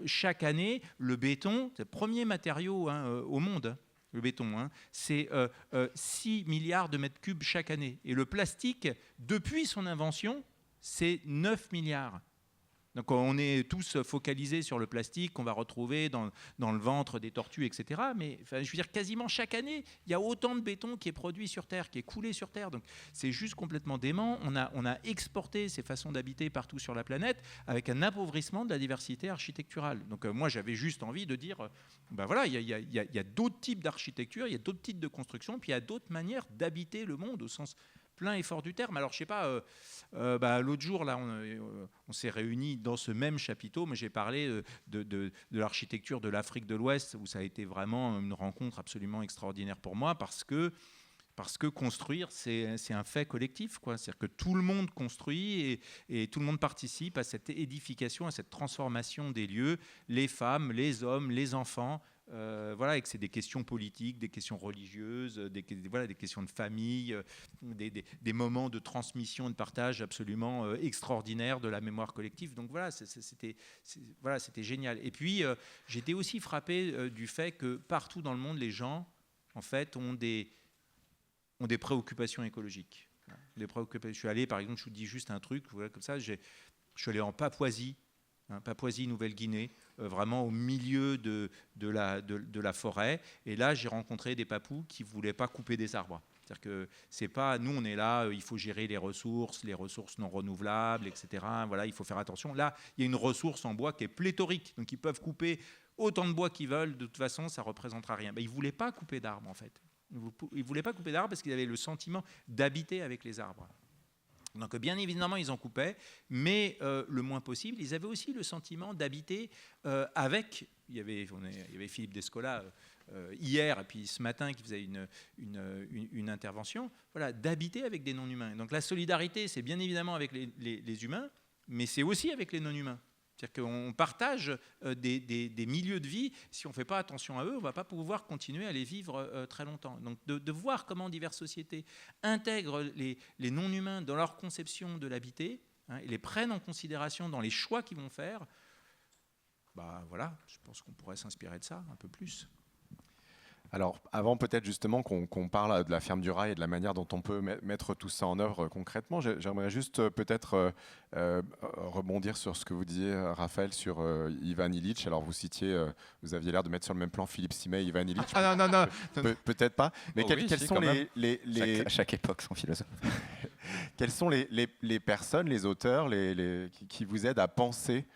chaque année, le béton, c'est le premier matériau au monde, hein, le béton, hein, c'est 6 milliards de mètres cubes chaque année. Et le plastique, depuis son invention, c'est 9 milliards. Donc on est tous focalisés sur le plastique qu'on va retrouver dans le ventre des tortues, etc. Mais je veux dire, quasiment chaque année, il y a autant de béton qui est produit sur Terre, qui est coulé sur Terre. Donc c'est juste complètement dément. On a exporté ces façons d'habiter partout sur la planète avec un appauvrissement de la diversité architecturale. Donc moi, j'avais juste envie de dire, voilà, il y a d'autres types d'architecture, il y a d'autres types de construction, puis il y a d'autres manières d'habiter le monde au sens plein et fort du terme. Alors, je sais pas, l'autre jour, là, on s'est réunis dans ce même chapiteau, mais j'ai parlé de l'architecture de l'Afrique de l'Ouest, où ça a été vraiment une rencontre absolument extraordinaire pour moi, parce que construire, c'est un fait collectif, quoi. C'est-à-dire que tout le monde construit et tout le monde participe à cette édification, à cette transformation des lieux, les femmes, les hommes, les enfants. Voilà, et que c'est des questions politiques, des questions religieuses, des questions de famille, des moments de transmission, de partage absolument extraordinaires de la mémoire collective. Donc voilà, c'était génial. Et puis, j'étais aussi frappé du fait que partout dans le monde, les gens, en fait, ont des préoccupations écologiques. Je suis allé, par exemple, je vous dis juste un truc, voilà, comme ça, je suis allé en Papouasie, Nouvelle-Guinée, vraiment au milieu de la forêt. Et là, j'ai rencontré des Papous qui ne voulaient pas couper des arbres. C'est-à-dire que c'est pas, nous on est là, il faut gérer les ressources non renouvelables, etc. Voilà, il faut faire attention. Là, il y a une ressource en bois qui est pléthorique, donc ils peuvent couper autant de bois qu'ils veulent. De toute façon, ça ne représentera rien. Ils ne voulaient pas couper d'arbres en fait. Ils ne voulaient pas couper d'arbres parce qu'ils avaient le sentiment d'habiter avec les arbres. Donc bien évidemment, ils en coupaient, mais le moins possible. Ils avaient aussi le sentiment d'habiter avec... Il y avait Philippe Descola hier, et puis ce matin, qui faisait une intervention, voilà, d'habiter avec des non-humains. Donc la solidarité, c'est bien évidemment avec les humains, mais c'est aussi avec les non-humains. C'est-à-dire qu'on partage des milieux de vie. Si on ne fait pas attention à eux, on ne va pas pouvoir continuer à les vivre très longtemps. Donc de voir comment diverses sociétés intègrent les non-humains dans leur conception de l'habiter, hein, et les prennent en considération dans les choix qu'ils vont faire, voilà, je pense qu'on pourrait s'inspirer de ça un peu plus. Alors, avant peut-être justement qu'on parle de la ferme du rail et de la manière dont on peut mettre tout ça en œuvre concrètement, j'aimerais juste peut-être rebondir sur ce que vous disiez, Raphaël, sur Ivan Illich. Alors, vous aviez l'air de mettre sur le même plan Philippe Simay et Ivan Illich. Non. Peut-être pas. Mais quels sont À chaque époque, son philosophe. Quelles sont les personnes, les auteurs qui vous aident à penser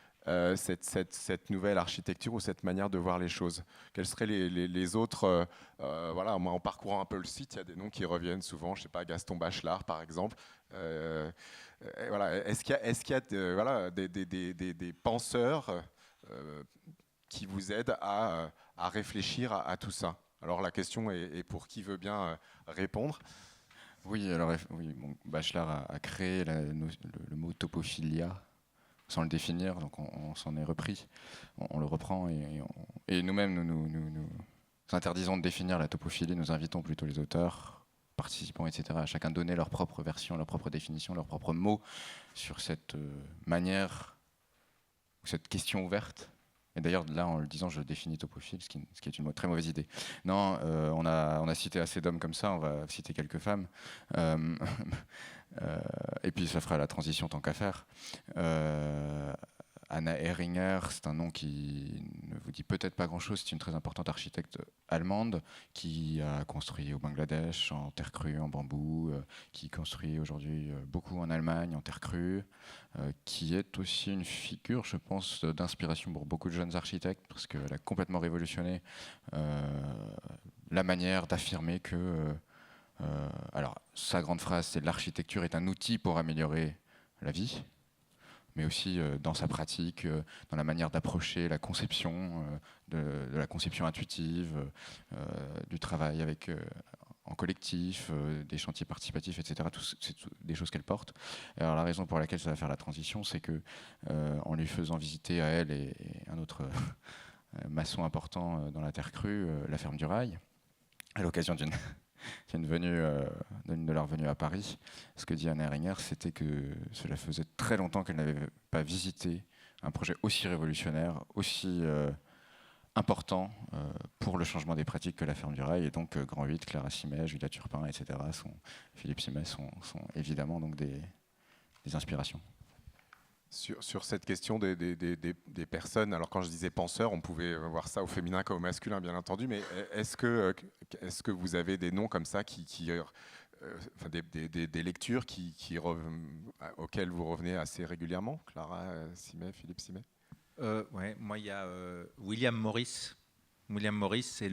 cette nouvelle architecture ou cette manière de voir les choses? Quels seraient les autres voilà, moi, en parcourant un peu le site, il y a des noms qui reviennent souvent. Je sais pas, Gaston Bachelard, par exemple. Voilà, est-ce qu'il y a voilà, des penseurs qui vous aident à réfléchir à tout ça? Alors la question est pour qui veut bien répondre. Oui, alors Bachelard a créé le mot topophilia. sans le définir, donc on s'en est repris, on le reprend et nous-mêmes nous interdisons de définir la topophilie, nous invitons plutôt les auteurs, participants, etc., à chacun donner leur propre version, leur propre définition, leurs propres mots sur cette manière, cette question ouverte. Et d'ailleurs, là, en le disant, je définis topophile, ce qui est une très mauvaise idée. Non, on a cité assez d'hommes comme ça, on va citer quelques femmes. Et puis, ça fera la transition tant qu'à faire. Anna Ehringer, c'est un nom qui ne vous dit peut-être pas grand-chose, c'est une très importante architecte allemande qui a construit au Bangladesh en terre crue, en bambou, qui construit aujourd'hui beaucoup en Allemagne en terre crue, qui est aussi une figure, je pense, d'inspiration pour beaucoup de jeunes architectes, parce qu'elle a complètement révolutionné la manière d'affirmer que... alors, sa grande phrase, c'est « l'architecture est un outil pour améliorer la vie », mais aussi dans sa pratique, dans la manière d'approcher la conception, de la conception intuitive, du travail en collectif, des chantiers participatifs, etc. C'est des choses qu'elle porte. Alors la raison pour laquelle ça va faire la transition, c'est que en lui faisant visiter à elle et un autre maçon important dans la terre crue, la ferme du Rail, à l'occasion d'une de leur venue à Paris, ce que dit Anna Ehringer, c'était que cela faisait très longtemps qu'elle n'avait pas visité un projet aussi révolutionnaire, aussi important pour le changement des pratiques que la ferme du Rail. Et donc Grand 8, Clara Simet, Julia Turpin, etc., Philippe Simet sont évidemment donc des inspirations. Sur cette question des personnes, alors quand je disais penseurs, on pouvait voir ça au féminin comme au masculin, bien entendu, mais est-ce que vous avez des noms comme ça enfin, des lectures auxquelles vous revenez assez régulièrement? Clara Simet, Philippe Simet? Ouais, moi, il y a William Morris. William Morris, c'est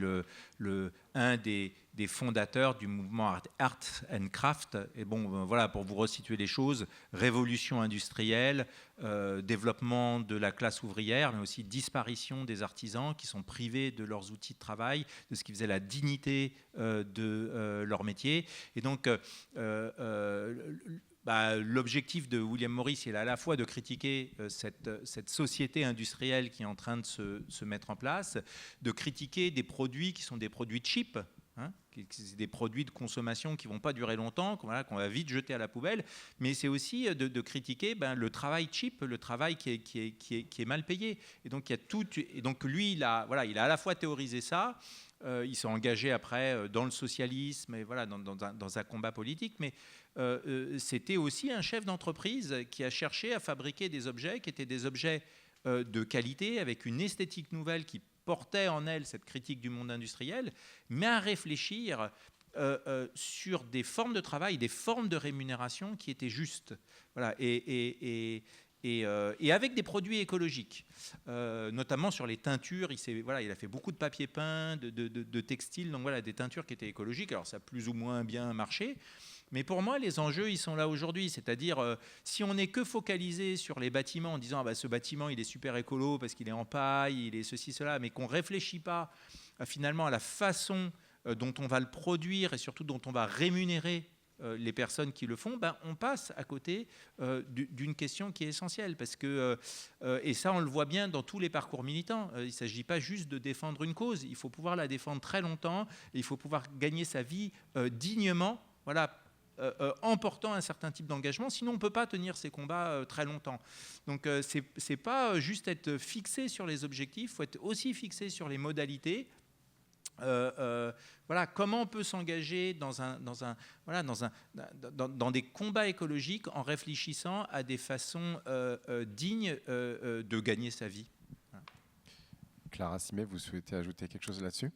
un des fondateurs du mouvement Art and Craft. Et bon, voilà, pour vous resituer les choses, révolution industrielle, développement de la classe ouvrière, mais aussi disparition des artisans qui sont privés de leurs outils de travail, de ce qui faisait la dignité de leur métier. Et donc, l'objectif de William Morris, il est à la fois de critiquer cette société industrielle qui est en train de se mettre en place, de critiquer des produits qui sont des produits cheap, des produits de consommation qui ne vont pas durer longtemps, qu'on va vite jeter à la poubelle, mais c'est aussi de critiquer le travail cheap, le travail qui est mal payé. Et donc, lui, il a à la fois théorisé ça, il s'est engagé après dans le socialisme et voilà, dans un combat politique, mais c'était aussi un chef d'entreprise qui a cherché à fabriquer des objets qui étaient des objets de qualité, avec une esthétique nouvelle qui portait en elle cette critique du monde industriel, mais à réfléchir sur des formes de travail, des formes de rémunération qui étaient justes. Voilà, et avec des produits écologiques, notamment sur les teintures. Il a fait beaucoup de papier peint, de textiles, donc voilà, des teintures qui étaient écologiques. Alors ça a plus ou moins bien marché. Mais pour moi, les enjeux, ils sont là aujourd'hui. C'est-à-dire, si on n'est que focalisé sur les bâtiments en disant ce bâtiment, il est super écolo parce qu'il est en paille, il est ceci, cela, mais qu'on ne réfléchit pas finalement à la façon dont on va le produire et surtout dont on va rémunérer les personnes qui le font, on passe à côté d'une question qui est essentielle. Parce que, et ça, on le voit bien dans tous les parcours militants, il ne s'agit pas juste de défendre une cause, il faut pouvoir la défendre très longtemps, et il faut pouvoir gagner sa vie dignement, voilà, en portant un certain type d'engagement, sinon on ne peut pas tenir ces combats très longtemps. Donc c'est pas juste être fixé sur les objectifs, il faut être aussi fixé sur les modalités. Voilà, comment on peut s'engager dans des combats écologiques en réfléchissant à des façons dignes de gagner sa vie. Voilà. Clara Simet, vous souhaitez ajouter quelque chose là-dessus?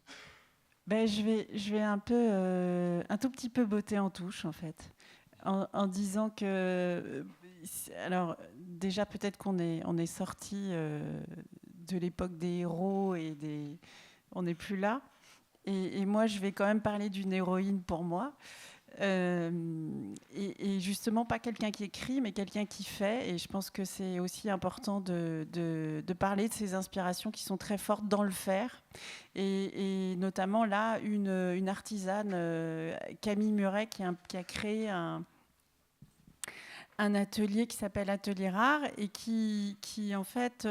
Je vais un tout petit peu botter en touche, en fait, en disant que, alors déjà peut-être qu'on est sorti de l'époque des héros on n'est plus là. Et moi, je vais quand même parler d'une héroïne pour moi. Et justement, pas quelqu'un qui écrit, mais quelqu'un qui fait. Et je pense que c'est aussi important de parler de ces inspirations qui sont très fortes dans le faire. Et notamment là, une artisane, Camille Muret, qui a créé un atelier qui s'appelle Atelier Rare et qui en fait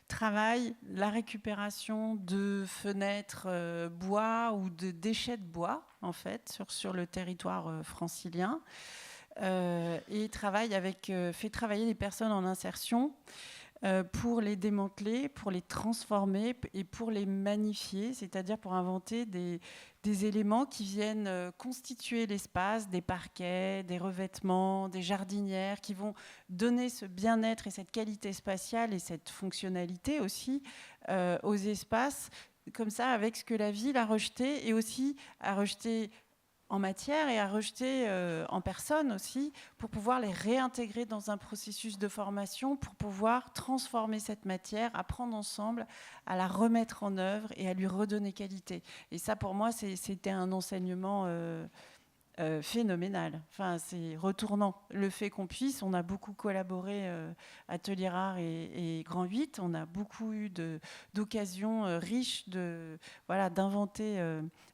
travaille la récupération de fenêtres bois ou de déchets de bois en fait sur le territoire francilien et fait travailler les personnes en insertion pour les démanteler, pour les transformer et pour les magnifier, c'est-à-dire pour inventer des éléments qui viennent constituer l'espace, des parquets, des revêtements, des jardinières, qui vont donner ce bien-être et cette qualité spatiale et cette fonctionnalité aussi aux espaces, comme ça, avec ce que la ville a rejeté et aussi a rejeté en matière et à rejeter en personne aussi, pour pouvoir les réintégrer dans un processus de formation, pour pouvoir transformer cette matière, apprendre ensemble à la remettre en œuvre et à lui redonner qualité. Et ça, pour moi, c'était un enseignement phénoménal. Enfin, c'est retournant. Le fait qu'on puisse, on a beaucoup collaboré, Atelier Rare et Grand 8, on a beaucoup eu d'occasions riches d'inventer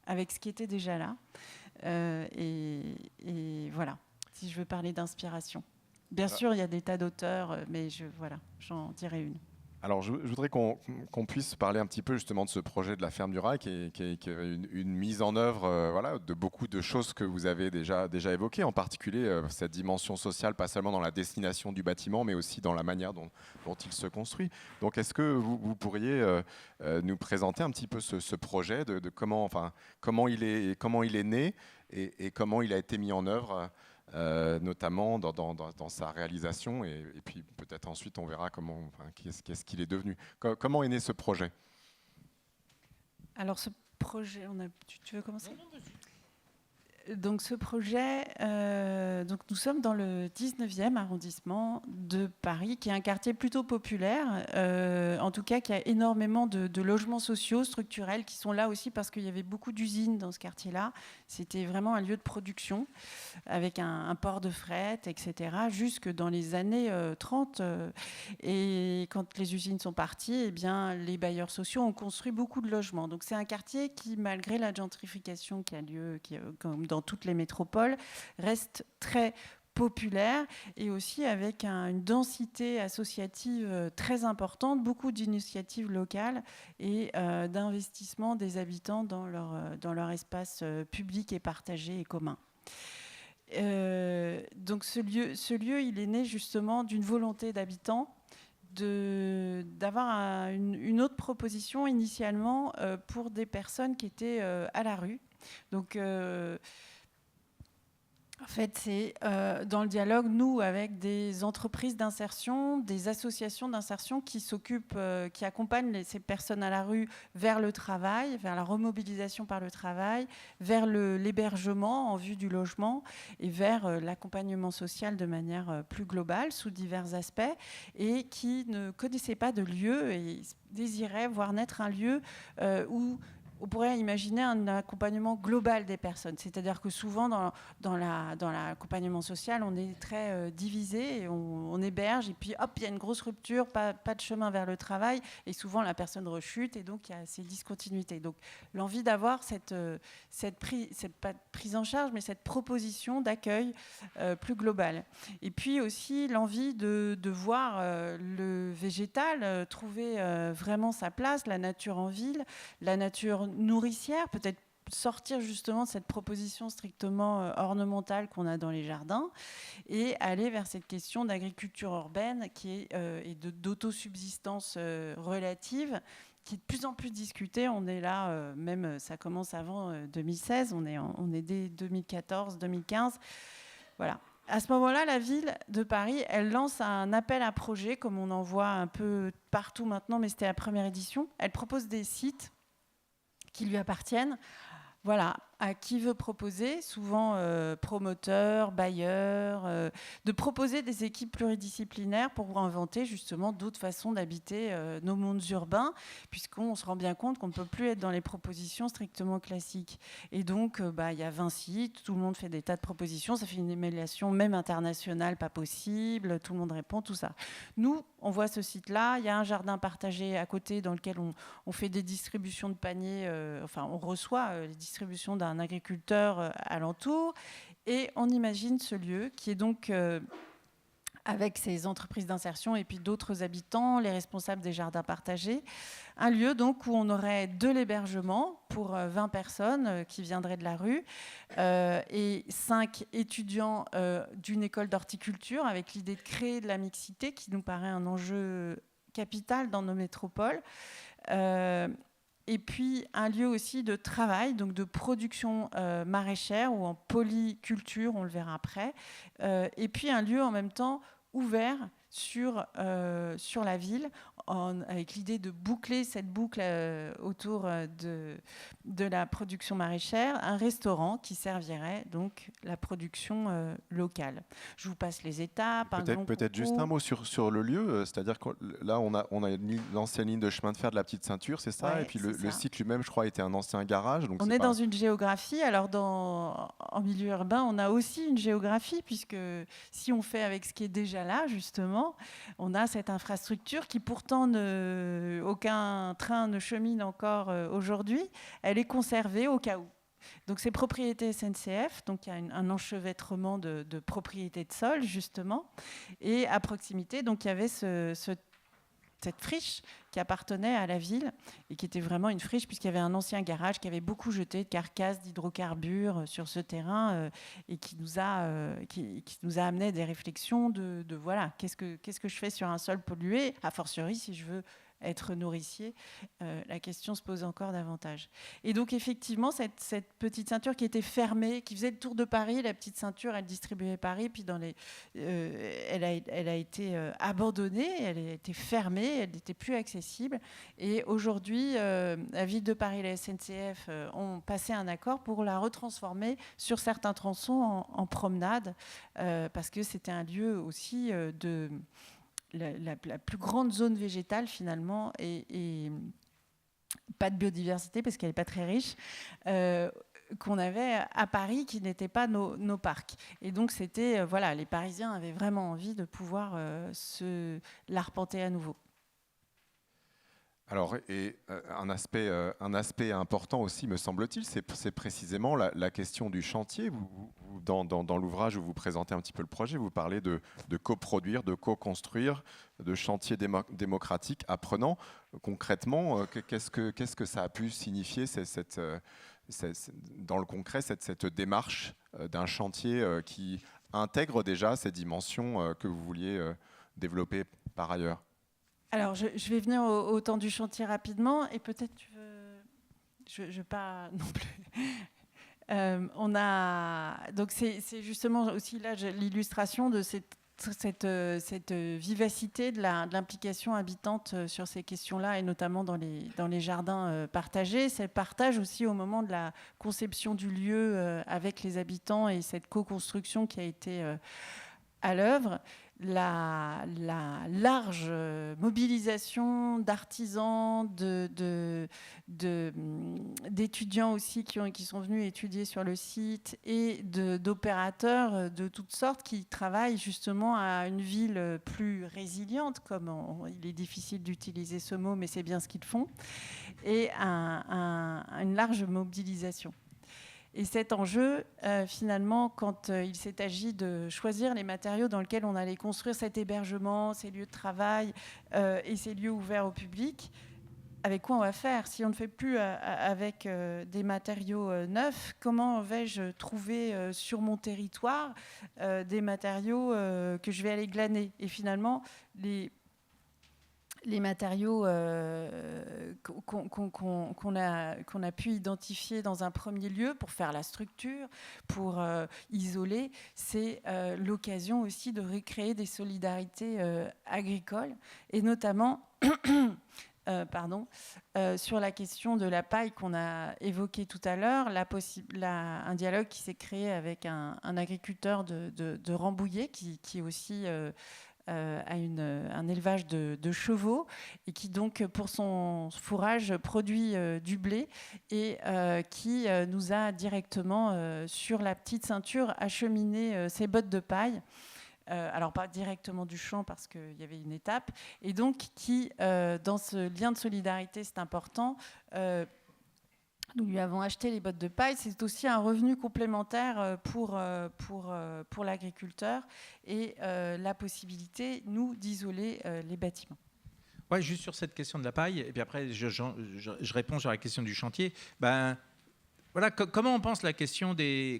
avec ce qui était déjà là. Et voilà, si je veux parler d'inspiration. Bien sûr, il y a des tas d'auteurs, mais j'en dirai une. Alors, je voudrais qu'on puisse parler un petit peu justement de ce projet de la ferme du rail, qui est une mise en œuvre de beaucoup de choses que vous avez déjà évoquées, en particulier cette dimension sociale, pas seulement dans la destination du bâtiment, mais aussi dans la manière dont il se construit. Donc, est-ce que vous pourriez nous présenter un petit peu ce projet, de comment il est né et comment il a été mis en œuvre notamment dans sa réalisation, et puis peut-être ensuite on verra qu'est-ce qu'il est devenu. Comment est né ce projet? Alors ce projet, tu veux commencer? Donc ce projet, donc nous sommes dans le 19e arrondissement de Paris, qui est un quartier plutôt populaire, en tout cas qui a énormément de logements sociaux, structurels, qui sont là aussi parce qu'il y avait beaucoup d'usines dans ce quartier-là. C'était vraiment un lieu de production, avec un port de fret, etc., jusque dans les années 30. Et quand les usines sont parties, eh bien, les bailleurs sociaux ont construit beaucoup de logements. Donc c'est un quartier qui, malgré la gentrification qui a lieu, comme dans toutes les métropoles, reste très populaire et aussi avec une densité associative très importante, beaucoup d'initiatives locales et d'investissement des habitants dans leur espace public et partagé et commun. Donc ce lieu, il est né justement d'une volonté d'habitants d'avoir une autre proposition initialement pour des personnes qui étaient à la rue. Donc en fait, c'est dans le dialogue, nous, avec des entreprises d'insertion, des associations d'insertion qui s'occupent, qui accompagnent ces personnes à la rue vers le travail, vers la remobilisation par le travail, vers l'hébergement en vue du logement et vers l'accompagnement social de manière plus globale, sous divers aspects, et qui ne connaissaient pas de lieu et désiraient voir naître un lieu où on pourrait imaginer un accompagnement global des personnes. C'est-à-dire que souvent, dans l'accompagnement social, on est très divisé, et on héberge, et puis hop, il y a une grosse rupture, pas de chemin vers le travail, et souvent la personne rechute, et donc il y a ces discontinuités. Donc l'envie d'avoir cette pas prise en charge, mais cette proposition d'accueil plus globale. Et puis aussi l'envie de voir le végétal trouver vraiment sa place, la nature en ville, la nature nourricière, peut-être sortir justement de cette proposition strictement ornementale qu'on a dans les jardins et aller vers cette question d'agriculture urbaine et d'autosubsistance relative qui est de plus en plus discutée. On est là, même ça commence avant 2016, on est dès 2014, 2015. Voilà. À ce moment-là, la ville de Paris, elle lance un appel à projet, comme on en voit un peu partout maintenant, mais c'était la première édition. Elle propose des sites qui lui appartiennent. Voilà, à qui veut proposer, souvent promoteurs, bailleurs, de proposer des équipes pluridisciplinaires pour inventer justement d'autres façons d'habiter nos mondes urbains, puisqu'on se rend bien compte qu'on ne peut plus être dans les propositions strictement classiques. Et donc, il y a 20 sites, tout le monde fait des tas de propositions, ça fait une émulation même internationale, pas possible, tout le monde répond, tout ça. Nous, on voit ce site-là, il y a un jardin partagé à côté dans lequel on fait des distributions de paniers, on reçoit les distributions d'un agriculteur alentour, et on imagine ce lieu qui est donc avec ces entreprises d'insertion et puis d'autres habitants, les responsables des jardins partagés. Un lieu donc où on aurait de l'hébergement pour 20 personnes qui viendraient de la rue et 5 étudiants d'une école d'horticulture, avec l'idée de créer de la mixité qui nous paraît un enjeu capital dans nos métropoles. Et puis un lieu aussi de travail, donc de production maraîchère ou en polyculture, on le verra après. Et puis un lieu en même temps ouvert sur la ville, avec l'idée de boucler cette boucle autour de la production maraîchère, un restaurant qui servirait donc la production locale. Je vous passe les étapes. Peut-être juste un mot sur le lieu, c'est-à-dire que là on a l'ancienne ligne de chemin de fer de la Petite Ceinture, c'est ça, ouais, et puis le site lui-même, je crois, était un ancien garage. Donc on est dans une géographie, alors en milieu urbain, on a aussi une géographie, puisque si on fait avec ce qui est déjà là, justement, on a cette infrastructure qui pourtant aucun train ne chemine encore aujourd'hui, elle est conservée au cas où. Donc c'est propriété SNCF, donc il y a un enchevêtrement de propriétés de sol justement, et à proximité, donc il y avait cette friche qui appartenait à la ville et qui était vraiment une friche puisqu'il y avait un ancien garage qui avait beaucoup jeté de carcasses d'hydrocarbures sur ce terrain et qui nous a amené des réflexions de voilà, qu'est-ce que je fais sur un sol pollué, a fortiori si je veux être nourricier, la question se pose encore davantage. Et donc effectivement, cette petite ceinture qui était fermée, qui faisait le tour de Paris, la petite ceinture, elle distribuait Paris, puis elle a été abandonnée, elle a été fermée, elle n'était plus accessible. Et aujourd'hui, la ville de Paris et la SNCF ont passé un accord pour la retransformer sur certains tronçons en promenade, parce que c'était un lieu aussi de... La plus grande zone végétale finalement et pas de biodiversité parce qu'elle n'est pas très riche qu'on avait à Paris qui n'étaient pas nos parcs. Et donc c'était voilà, les Parisiens avaient vraiment envie de pouvoir l'arpenter à nouveau. Alors, un aspect important aussi, me semble-t-il, c'est précisément la question du chantier. Dans l'ouvrage où vous présentez un petit peu le projet, vous parlez de coproduire, de co-construire, de chantier démocratique apprenant. Concrètement, qu'est-ce que ça a pu signifier dans le concret, cette démarche d'un chantier qui intègre déjà ces dimensions que vous vouliez développer par ailleurs? Alors, je vais venir au temps du chantier rapidement, et peut-être tu veux... Je pas non plus. Donc c'est justement aussi là l'illustration de cette vivacité de l'implication habitante sur ces questions-là, et notamment dans les jardins partagés. C'est le partage aussi au moment de la conception du lieu avec les habitants et cette co-construction qui a été à l'œuvre. La large mobilisation d'artisans, d'étudiants aussi qui sont venus étudier sur le site, et d'opérateurs de toutes sortes qui travaillent justement à une ville plus résiliente, comme il est difficile d'utiliser ce mot, mais c'est bien ce qu'ils font, et une large mobilisation. Et cet enjeu, finalement, quand il s'est agi de choisir les matériaux dans lesquels on allait construire cet hébergement, ces lieux de travail et ces lieux ouverts au public, avec quoi on va faire? Si on ne fait plus avec des matériaux neufs, comment vais-je trouver sur mon territoire des matériaux que je vais aller glaner? Et finalement, les matériaux qu'on a pu identifier dans un premier lieu pour faire la structure, pour isoler, c'est l'occasion aussi de recréer des solidarités agricoles, et notamment sur la question de la paille qu'on a évoquée tout à l'heure, un dialogue qui s'est créé avec un agriculteur de Rambouillet qui aussi... a un élevage de chevaux, et qui donc pour son fourrage produit du blé, et qui nous a directement sur la petite ceinture acheminé ses bottes de paille, alors pas directement du champ parce qu'il y avait une étape, et donc qui dans ce lien de solidarité, c'est important, Nous lui avons acheté les bottes de paille. C'est aussi un revenu complémentaire pour l'agriculteur et la possibilité, nous, d'isoler les bâtiments. Ouais, juste sur cette question de la paille, et puis après je réponds sur la question du chantier. Voilà, comment on pense la question des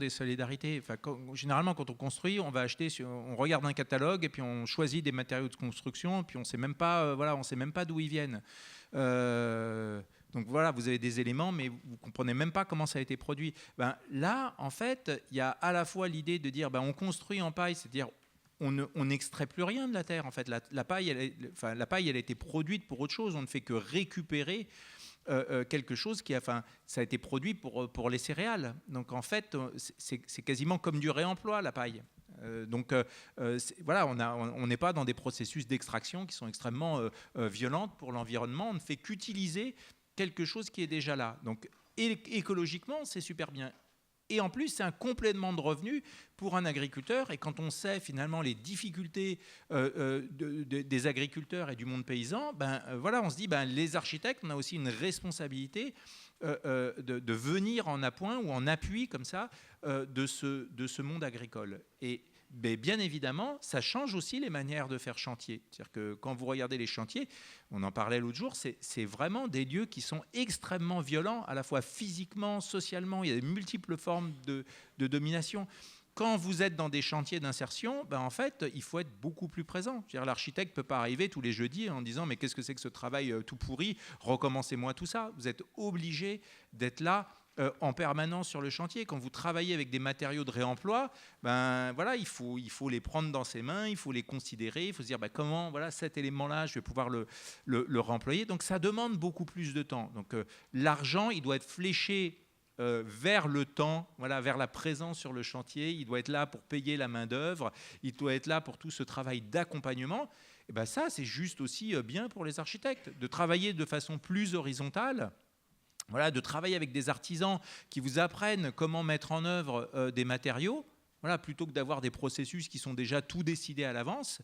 solidarités. Enfin, généralement, quand on construit, on va acheter, on regarde un catalogue et puis on choisit des matériaux de construction, et puis on sait même pas, on sait même pas d'où ils viennent. Donc voilà, vous avez des éléments, mais vous comprenez même pas comment ça a été produit. Là, en fait, il y a à la fois l'idée de dire, on construit en paille, c'est-à-dire on n'extrait plus rien de la terre. En fait, la paille, elle a été produite pour autre chose. On ne fait que récupérer quelque chose ça a été produit pour les céréales. Donc en fait, c'est quasiment comme du réemploi, la paille. Voilà, on n'est pas dans des processus d'extraction qui sont extrêmement violents pour l'environnement. On ne fait qu'utiliser quelque chose qui est déjà là. Donc écologiquement, c'est super bien. Et en plus, c'est un complément de revenus pour un agriculteur. Et quand on sait finalement les difficultés des agriculteurs et du monde paysan, on se dit, les architectes, on a aussi une responsabilité de venir en appoint ou en appui comme ça de ce monde agricole. Et bien évidemment, ça change aussi les manières de faire chantier. C'est-à-dire que quand vous regardez les chantiers, on en parlait l'autre jour, c'est vraiment des lieux qui sont extrêmement violents, à la fois physiquement, socialement. Il y a de multiples formes de domination. Quand vous êtes dans des chantiers d'insertion, en fait, il faut être beaucoup plus présent. L'architecte ne peut pas arriver tous les jeudis en disant « mais qu'est-ce que c'est que ce travail tout pourri ? Recommencez-moi tout ça ». Vous êtes obligé d'être là en permanence sur le chantier. Quand vous travaillez avec des matériaux de réemploi, il faut les prendre dans ses mains, il faut les considérer, il faut se dire comment cet élément-là, je vais pouvoir le réemployer. Donc ça demande beaucoup plus de temps. Donc l'argent, il doit être fléché vers le temps, vers la présence sur le chantier. Il doit être là pour payer la main-d'œuvre, il doit être là pour tout ce travail d'accompagnement. Et ça, c'est juste aussi bien pour les architectes, de travailler de façon plus horizontale. De travailler avec des artisans qui vous apprennent comment mettre en œuvre des matériaux, plutôt que d'avoir des processus qui sont déjà tout décidés à l'avance.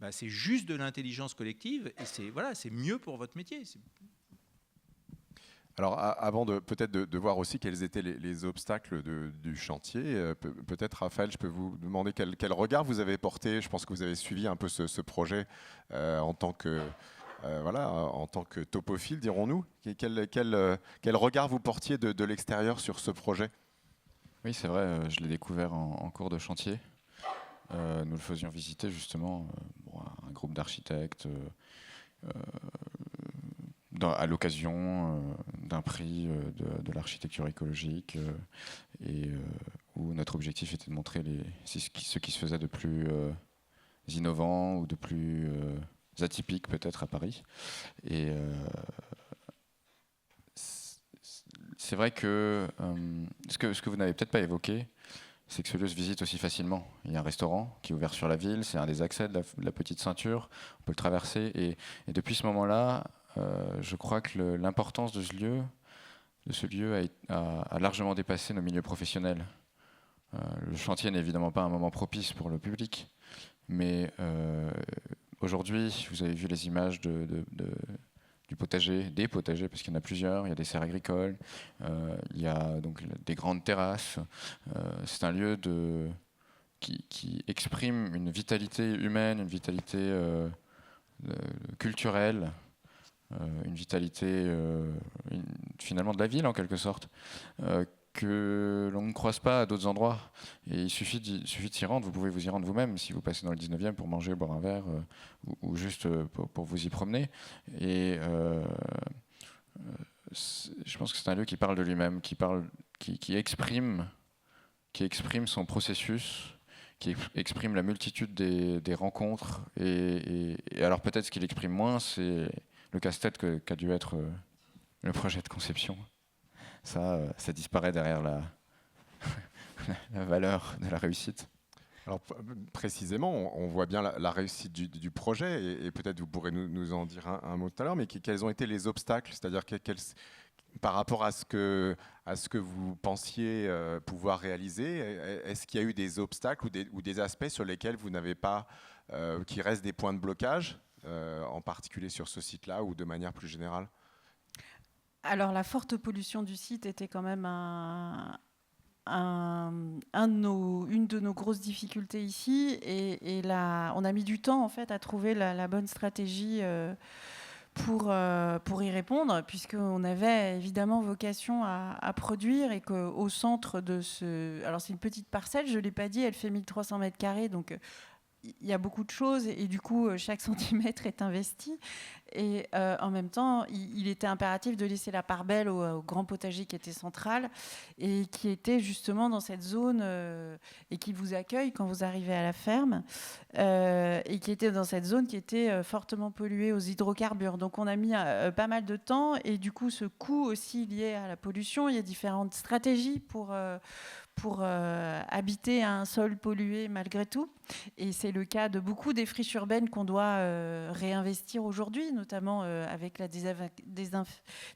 C'est juste de l'intelligence collective et c'est mieux pour votre métier. Alors, avant peut-être de voir aussi quels étaient les obstacles du chantier, peut-être, Raphaël, je peux vous demander quel regard vous avez porté. Je pense que vous avez suivi un peu ce projet en tant que... en tant que topophile, dirons-nous. Quel regard vous portiez de l'extérieur sur ce projet ? Oui, c'est vrai, je l'ai découvert en cours de chantier. Nous le faisions visiter justement un groupe d'architectes à l'occasion d'un prix de l'architecture écologique où notre objectif était de montrer ce qui se faisait de plus innovant ou de plus... atypique peut-être à Paris. Et c'est vrai que ce que vous n'avez peut-être pas évoqué, c'est que ce lieu se visite aussi facilement. Il y a un restaurant qui est ouvert sur la ville, c'est un des accès de la petite ceinture, on peut le traverser. Et depuis ce moment-là, je crois que l'importance de ce lieu a largement dépassé nos milieux professionnels. Le chantier n'est évidemment pas un moment propice pour le public, mais aujourd'hui, vous avez vu les images du potager, des potagers, parce qu'il y en a plusieurs. Il y a des serres agricoles, il y a donc des grandes terrasses. C'est un lieu qui exprime une vitalité humaine, une vitalité culturelle, une vitalité finalement de la ville en quelque sorte, que l'on ne croise pas à d'autres endroits. Et il suffit de s'y rendre, vous pouvez vous y rendre vous-même si vous passez dans le 19e pour manger, boire un verre ou juste pour vous y promener. Et je pense que c'est un lieu qui parle de lui-même, qui exprime son processus, qui exprime la multitude des rencontres. Et alors peut-être ce qu'il exprime moins, c'est le casse-tête qu'a dû être le projet de conception. Ça disparaît derrière la valeur de la réussite. Alors précisément, on voit bien la réussite du projet et peut-être vous pourrez nous en dire un mot tout à l'heure, mais quels ont été les obstacles, c'est-à-dire par rapport à ce que vous pensiez pouvoir réaliser, est-ce qu'il y a eu des obstacles ou des aspects sur lesquels vous n'avez pas, qui restent des points de blocage, en particulier sur ce site-là ou de manière plus générale ? Alors, la forte pollution du site était quand même une de nos grosses difficultés ici. Et là, on a mis du temps, en fait, à trouver la bonne stratégie pour y répondre, puisqu'on avait évidemment vocation à produire et qu'au centre de ce... Alors, c'est une petite parcelle, je ne l'ai pas dit, elle fait 1300 mètres carrés, donc il y a beaucoup de choses et du coup, chaque centimètre est investi. Et en même temps, il était impératif de laisser la part belle au grand potager qui était central et qui était justement dans cette zone et qui vous accueille quand vous arrivez à la ferme et qui était dans cette zone qui était fortement polluée aux hydrocarbures. Donc on a mis pas mal de temps et du coup, ce coût aussi lié à la pollution, il y a différentes stratégies pour habiter un sol pollué malgré tout. Et c'est le cas de beaucoup des friches urbaines qu'on doit réinvestir aujourd'hui, notamment avec la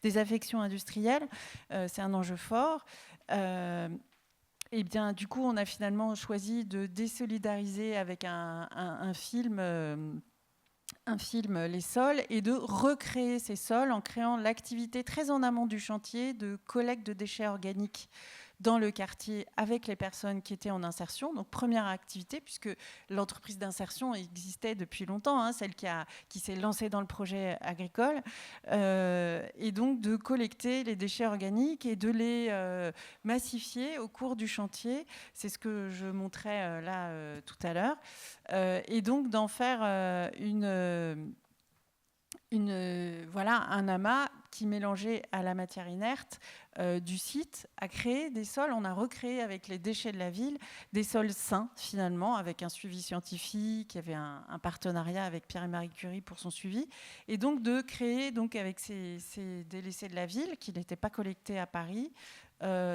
désaffection industrielle. C'est un enjeu fort. Et bien, du coup, on a finalement choisi de désolidariser avec un film les sols et de recréer ces sols en créant l'activité très en amont du chantier de collecte de déchets organiques dans le quartier avec les personnes qui étaient en insertion. Donc, première activité, puisque l'entreprise d'insertion existait depuis longtemps, hein, celle qui s'est lancée dans le projet agricole, et donc de collecter les déchets organiques et de les massifier au cours du chantier. C'est ce que je montrais là tout à l'heure. Et donc d'en faire un amas qui, mélangé à la matière inerte du site, a créé des sols. On a recréé avec les déchets de la ville des sols sains, finalement, avec un suivi scientifique. Il y avait un partenariat avec Pierre et Marie Curie pour son suivi. Et donc de créer, donc, avec ces délaissés de la ville, qui n'étaient pas collectés à Paris,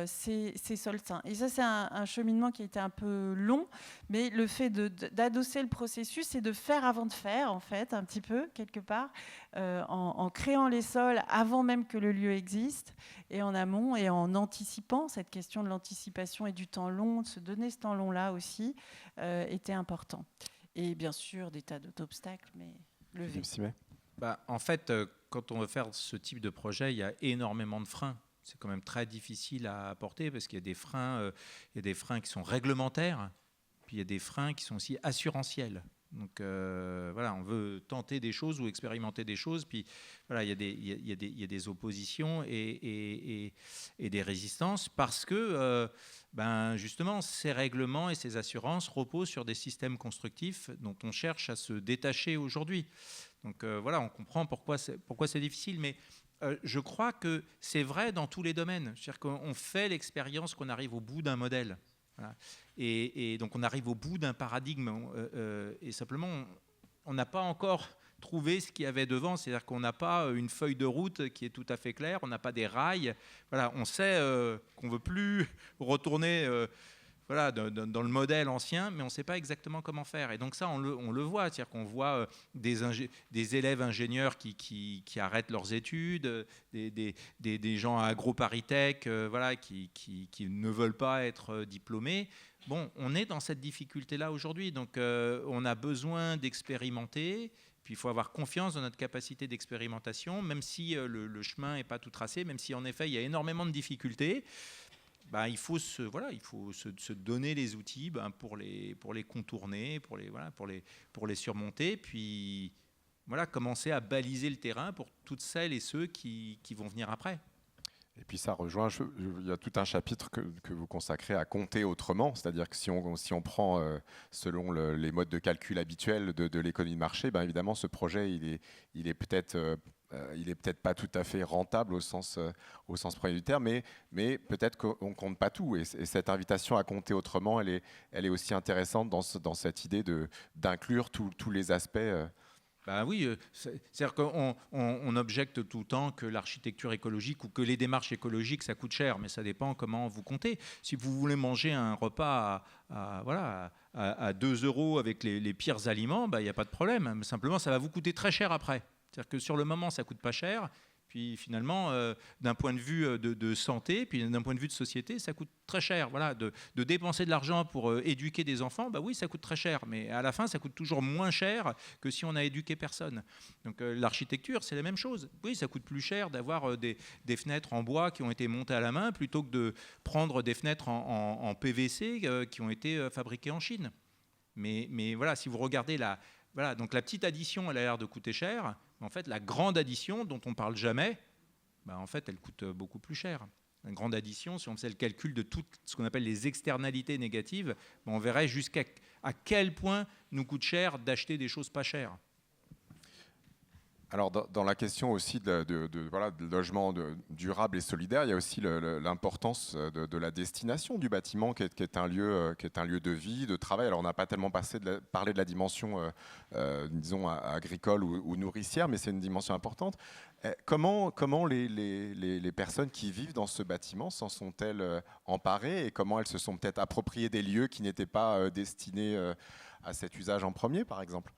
ces sols sains. Et ça, c'est un cheminement qui a été un peu long, mais le fait d'adosser le processus, c'est de faire avant de faire, en fait, un petit peu, quelque part, en créant les sols avant même que le lieu existe, et en amont, et en anticipant. Cette question de l'anticipation et du temps long, de se donner ce temps long-là aussi, était important. Et bien sûr, des tas d'obstacles, mais levés. En fait, quand on veut faire ce type de projet, il y a énormément de freins. C'est quand même très difficile à apporter parce qu'il y a des freins qui sont réglementaires, puis il y a des freins qui sont aussi assurantiels. Donc voilà, on veut tenter des choses ou expérimenter des choses, puis voilà, il y a des oppositions et des résistances parce que justement ces règlements et ces assurances reposent sur des systèmes constructifs dont on cherche à se détacher aujourd'hui. Donc voilà, on comprend pourquoi c'est difficile, mais je crois que c'est vrai dans tous les domaines. C'est-à-dire qu'on fait l'expérience qu'on arrive au bout d'un modèle. Voilà. Et donc on arrive au bout d'un paradigme. Et simplement, on n'a pas encore trouvé ce qu'il y avait devant. C'est-à-dire qu'on n'a pas une feuille de route qui est tout à fait claire. On n'a pas des rails. Voilà, on sait qu'on ne veut plus retourner... dans le modèle ancien, mais on ne sait pas exactement comment faire. Et donc ça, on le voit. C'est-à-dire qu'on voit des élèves ingénieurs qui arrêtent leurs études, des gens à AgroParisTech qui ne veulent pas être diplômés. Bon, on est dans cette difficulté-là aujourd'hui. Donc on a besoin d'expérimenter. Puis il faut avoir confiance dans notre capacité d'expérimentation, même si le chemin n'est pas tout tracé, même si en effet il y a énormément de difficultés. Il faut se donner les outils pour les contourner, pour les surmonter, puis commencer à baliser le terrain pour toutes celles et ceux qui vont venir après. Et puis ça rejoint, il y a tout un chapitre que vous consacrez à compter autrement, c'est-à-dire que si on prend selon les modes de calcul habituels de l'économie de marché, évidemment ce projet il est peut-être pas tout à fait rentable au sens premier du terme, mais peut-être qu'on compte pas tout. Et cette invitation à compter autrement, elle est aussi intéressante dans cette idée d'inclure tous les aspects. Oui, c'est-à-dire qu'on objecte tout le temps que l'architecture écologique ou que les démarches écologiques, ça coûte cher, mais ça dépend comment vous comptez. Si vous voulez manger un repas à 2 € avec les pires aliments, il n'y a pas de problème. Mais simplement, ça va vous coûter très cher après. C'est-à-dire que sur le moment, ça ne coûte pas cher. Puis finalement, d'un point de vue de santé, puis d'un point de vue de société, ça coûte très cher. Voilà, de dépenser de l'argent pour éduquer des enfants, bah oui, ça coûte très cher. Mais à la fin, ça coûte toujours moins cher que si on a éduqué personne. Donc l'architecture, c'est la même chose. Oui, ça coûte plus cher d'avoir des fenêtres en bois qui ont été montées à la main plutôt que de prendre des fenêtres en PVC qui ont été fabriquées en Chine. Mais voilà, si vous regardez voilà, donc la petite addition, elle a l'air de coûter cher. Mais en fait, la grande addition dont on ne parle jamais, bah, en fait, elle coûte beaucoup plus cher. La grande addition, si on faisait le calcul de tout ce qu'on appelle les externalités négatives, bah, on verrait jusqu'à quel point nous coûte cher d'acheter des choses pas chères. Alors, dans la question aussi de logement durable et solidaire, il y a aussi l'importance de la destination du bâtiment, qui est un lieu de vie, de travail. Alors, on n'a pas tellement parlé de la dimension, disons, agricole ou nourricière, mais c'est une dimension importante. Comment les personnes qui vivent dans ce bâtiment s'en sont-elles emparées, et comment elles se sont peut-être appropriées des lieux qui n'étaient pas destinés à cet usage en premier, par exemple ?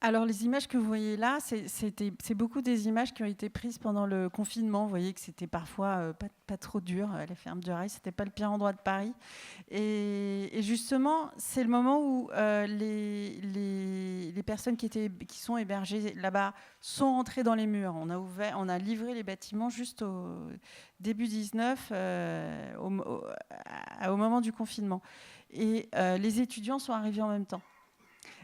Alors, les images que vous voyez là, c'est beaucoup des images qui ont été prises pendant le confinement. Vous voyez que c'était parfois pas trop dur. Les fermes du rail, c'était pas le pire endroit de Paris. Et justement, c'est le moment où les personnes qui sont hébergées là-bas sont entrées dans les murs. On a livré les bâtiments juste au début 19, au moment du confinement. Et les étudiants sont arrivés en même temps.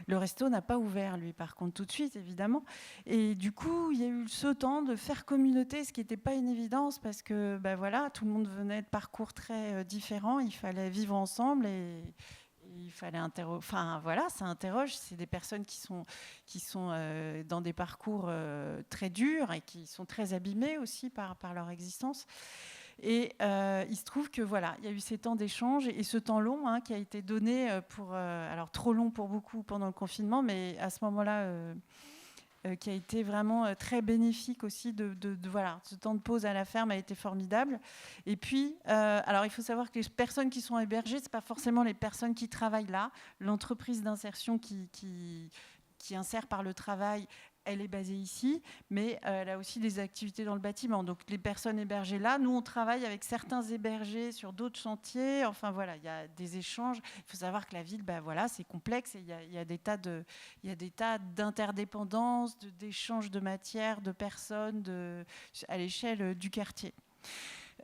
Le resto n'a pas ouvert, lui, par contre, tout de suite, évidemment. Et du coup, il y a eu ce temps de faire communauté, ce qui n'était pas une évidence, parce que ben voilà, tout le monde venait de parcours très différents. Il fallait vivre ensemble et il fallait enfin voilà, ça interroge. C'est des personnes qui sont dans des parcours très durs et qui sont très abîmées aussi par leur existence. Et il se trouve que voilà, il y a eu ces temps d'échange et ce temps long qui a été donné alors trop long pour beaucoup pendant le confinement, mais à ce moment-là, qui a été vraiment très bénéfique aussi voilà, ce temps de pause à la ferme a été formidable. Et puis, alors il faut savoir que les personnes qui sont hébergées, c'est pas forcément les personnes qui travaillent là. L'entreprise d'insertion qui insère par le travail, elle est basée ici, mais elle a aussi des activités dans le bâtiment. Donc les personnes hébergées là, nous on travaille avec certains hébergés sur d'autres chantiers. Enfin voilà, il y a des échanges. Il faut savoir que la ville, ben voilà, c'est complexe et il y a des tas d'interdépendances, d'échanges de matières, de personnes à l'échelle du quartier.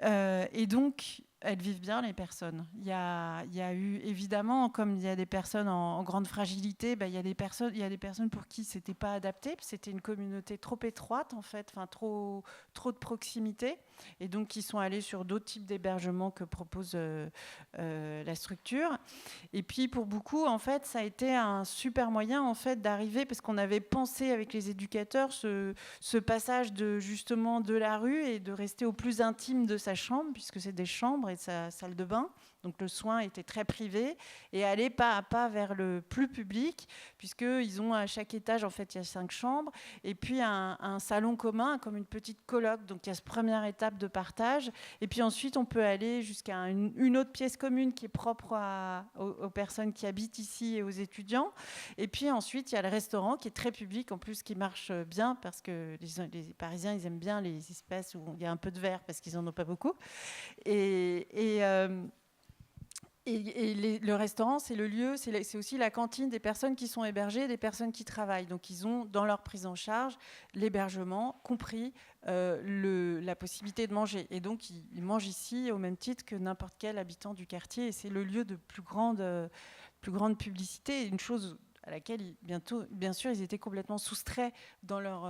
Et donc, elles vivent bien, les personnes. Il y a eu, évidemment, comme il y a des personnes en grande fragilité, il y a des personnes pour qui ce n'était pas adapté. C'était une communauté trop étroite, en fait, trop de proximité. Et donc, qui sont allés sur d'autres types d'hébergements que propose la structure. Et puis, pour beaucoup, en fait, ça a été un super moyen, en fait, d'arriver, parce qu'on avait pensé avec les éducateurs ce passage justement de la rue et de rester au plus intime de sa chambre, puisque c'est des chambres et sa salle de bain. Donc le soin était très privé, et aller pas à pas vers le plus public, puisqu'ils ont à chaque étage, en fait, il y a 5 chambres, et puis un salon commun, comme une petite coloc. Donc il y a cette première étape de partage, et puis ensuite on peut aller jusqu'à une autre pièce commune qui est propre aux personnes qui habitent ici et aux étudiants. Et puis ensuite il y a le restaurant qui est très public, en plus, qui marche bien, parce que les Parisiens, ils aiment bien les espaces où il y a un peu de verre, parce qu'ils n'en ont pas beaucoup. Et le restaurant, c'est le lieu, c'est aussi la cantine des personnes qui sont hébergées, des personnes qui travaillent. Donc, ils ont dans leur prise en charge l'hébergement, compris la possibilité de manger. Et donc, ils mangent ici au même titre que n'importe quel habitant du quartier. Et c'est le lieu de plus grande publicité. Une chose à laquelle, bien sûr, ils étaient complètement soustraits dans leur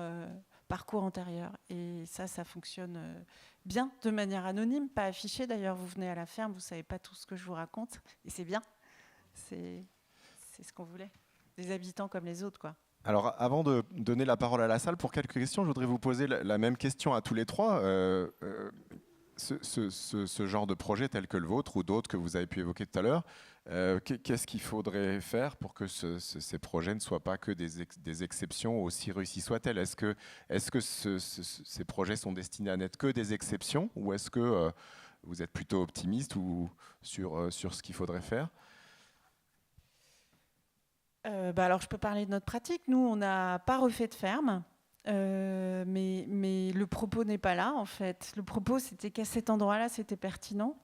parcours antérieur. Et ça fonctionne bien, de manière anonyme, pas affichée. D'ailleurs, vous venez à la ferme, vous ne savez pas tout ce que je vous raconte. Et c'est bien. C'est ce qu'on voulait. Des habitants comme les autres, quoi. Alors, avant de donner la parole à la salle pour quelques questions, je voudrais vous poser la même question à tous les trois. Ce genre de projet tel que le vôtre ou d'autres que vous avez pu évoquer tout à l'heure, qu'est-ce qu'il faudrait faire pour que ces projets ne soient pas que des exceptions, aussi réussis soient-elles? Est-ce que ces projets sont destinés à n'être que des exceptions, ou est-ce que vous êtes plutôt optimiste sur ce qu'il faudrait faire? Alors, je peux parler de notre pratique. Nous, on n'a pas refait de ferme. mais le propos n'est pas là, en fait. Le propos, c'était qu'à cet endroit-là, c'était pertinent.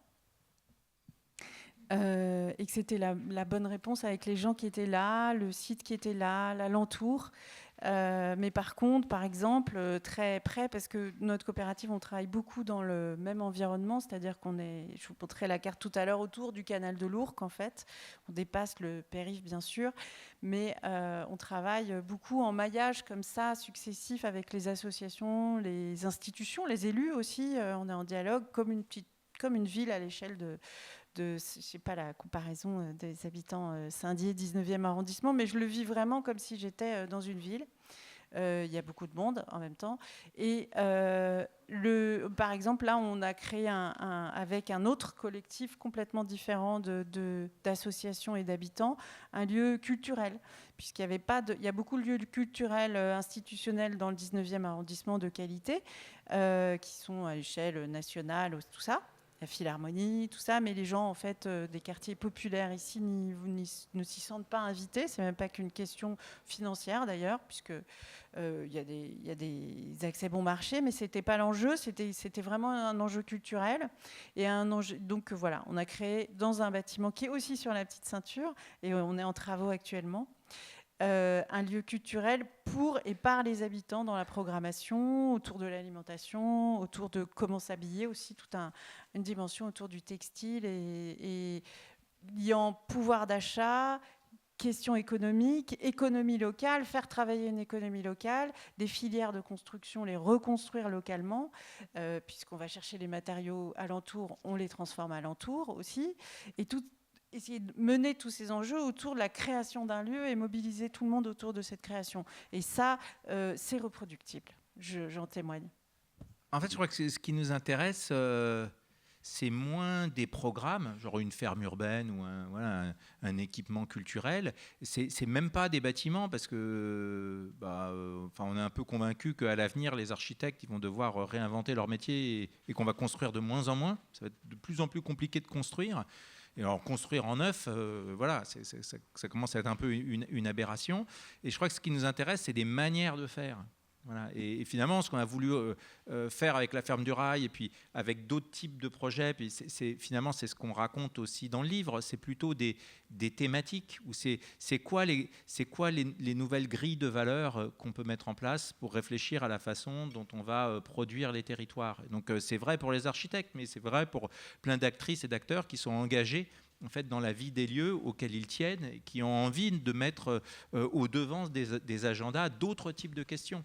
Et que c'était la bonne réponse avec les gens qui étaient là, le site qui était là, l'alentour. Mais par contre, par exemple, très près, parce que notre coopérative, on travaille beaucoup dans le même environnement, c'est-à-dire je vous montrerai la carte tout à l'heure, autour du canal de l'Ourcq, en fait. On dépasse le périph', bien sûr, mais on travaille beaucoup en maillage comme ça, successif, avec les associations, les institutions, les élus aussi. On est en dialogue comme une ville à l'échelle je ne sais pas la comparaison des habitants Saint-Dié, 19e arrondissement, mais je le vis vraiment comme si j'étais dans une ville. Il y a beaucoup de monde en même temps. Et par exemple, là, on a créé avec un autre collectif complètement différent d'associations et d'habitants, un lieu culturel, puisqu'il y avait pas il y a beaucoup de lieux culturels institutionnels dans le 19e arrondissement de qualité, qui sont à l'échelle nationale, tout ça. La Philharmonie, tout ça, mais les gens en fait des quartiers populaires ici ne s'y sentent pas invités. C'est même pas qu'une question financière d'ailleurs, puisque il y a des accès bon marché, mais c'était pas l'enjeu. C'était vraiment un enjeu culturel et un enjeu. Donc voilà, on a créé dans un bâtiment qui est aussi sur la petite ceinture et on est en travaux actuellement. Un lieu culturel pour et par les habitants dans la programmation, autour de l'alimentation, autour de comment s'habiller aussi, toute une dimension autour du textile et liant pouvoir d'achat, questions économiques, économie locale, faire travailler une économie locale, des filières de construction, les reconstruire localement, puisqu'on va chercher les matériaux alentour, on les transforme alentour aussi, et essayer de mener tous ces enjeux autour de la création d'un lieu et mobiliser tout le monde autour de cette création. Et ça, c'est reproductible. J'en témoigne. En fait, je crois que ce qui nous intéresse, c'est moins des programmes, genre une ferme urbaine ou un équipement culturel. C'est même pas des bâtiments, parce que on est un peu convaincu qu'à l'avenir, les architectes ils vont devoir réinventer leur métier et qu'on va construire de moins en moins. Ça va être de plus en plus compliqué de construire. Et alors, construire en neuf, ça commence à être un peu une aberration. Et je crois que ce qui nous intéresse, c'est des manières de faire. Voilà. Et finalement, ce qu'on a voulu faire avec la ferme du Rail et puis avec d'autres types de projets, puis finalement, c'est ce qu'on raconte aussi dans le livre, c'est plutôt des thématiques, où c'est quoi les nouvelles grilles de valeurs qu'on peut mettre en place pour réfléchir à la façon dont on va produire les territoires. Et donc, c'est vrai pour les architectes, mais c'est vrai pour plein d'actrices et d'acteurs qui sont engagés en fait, dans la vie des lieux auxquels ils tiennent, et qui ont envie de mettre au devant des agendas d'autres types de questions.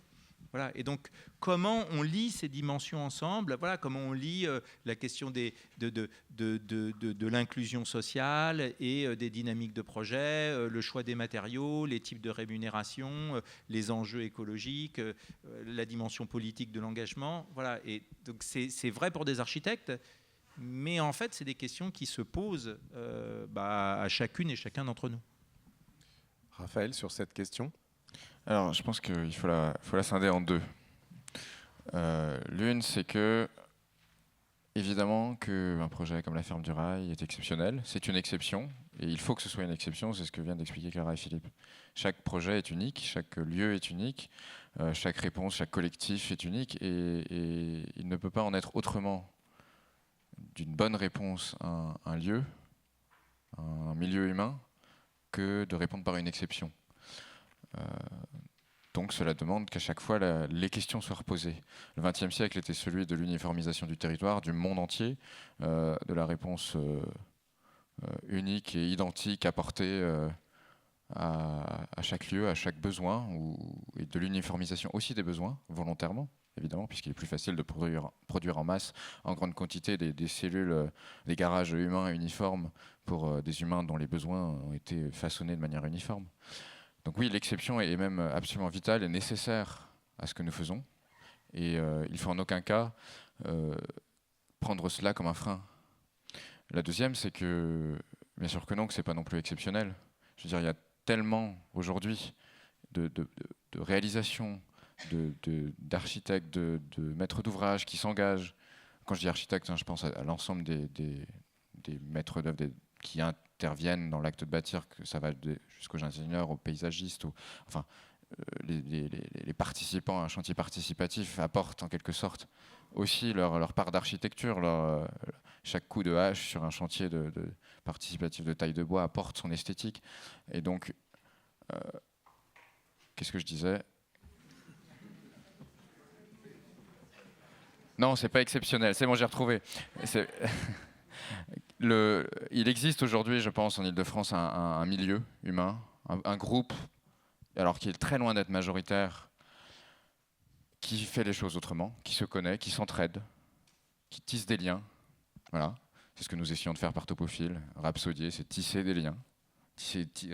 Voilà. Et donc, comment on lie ces dimensions ensemble? Voilà, comment on lie la question de l'inclusion sociale et des dynamiques de projet, le choix des matériaux, les types de rémunération, les enjeux écologiques, la dimension politique de l'engagement. Voilà. Et donc, c'est vrai pour des architectes, mais en fait, c'est des questions qui se posent à chacune et chacun d'entre nous. Raphaël, sur cette question? Alors, je pense qu'il faut la scinder en deux. L'une, c'est que, évidemment, qu'un projet comme la Ferme du Rail est exceptionnel. C'est une exception, et il faut que ce soit une exception, c'est ce que vient d'expliquer Clara et Philippe. Chaque projet est unique, chaque lieu est unique, chaque réponse, chaque collectif est unique, et il ne peut pas en être autrement d'une bonne réponse à un lieu, un milieu humain, que de répondre par une exception. Donc cela demande qu'à chaque fois les questions soient reposées. Le XXe siècle était celui de l'uniformisation du territoire, du monde entier, de la réponse unique et identique apportée à chaque lieu, à chaque besoin, et de l'uniformisation aussi des besoins, volontairement, évidemment, puisqu'il est plus facile de produire en masse, en grande quantité, des cellules, des garages humains uniformes pour des humains dont les besoins ont été façonnés de manière uniforme. Donc oui, l'exception est même absolument vitale et nécessaire à ce que nous faisons. Et il ne faut en aucun cas prendre cela comme un frein. La deuxième, c'est que, bien sûr que non, que ce n'est pas non plus exceptionnel. Je veux dire, il y a tellement aujourd'hui de réalisations, d'architectes, de maîtres d'ouvrage qui s'engagent. Quand je dis architecte, je pense à l'ensemble des maîtres d'œuvre qui interviennent dans l'acte de bâtir, que ça va jusqu'aux ingénieurs, aux paysagistes. Enfin, les participants à un chantier participatif apportent en quelque sorte aussi leur part d'architecture. Chaque coup de hache sur un chantier participatif de taille de bois apporte son esthétique. Et donc, qu'est-ce que je disais ? Non, c'est pas exceptionnel. C'est bon, j'ai retrouvé. Il existe aujourd'hui, je pense, en Île-de-France, un milieu humain, un groupe, alors qui est très loin d'être majoritaire, qui fait les choses autrement, qui se connaît, qui s'entraide, qui tisse des liens. Voilà. C'est ce que nous essayons de faire par Topophile. Rhapsodier, c'est tisser des liens,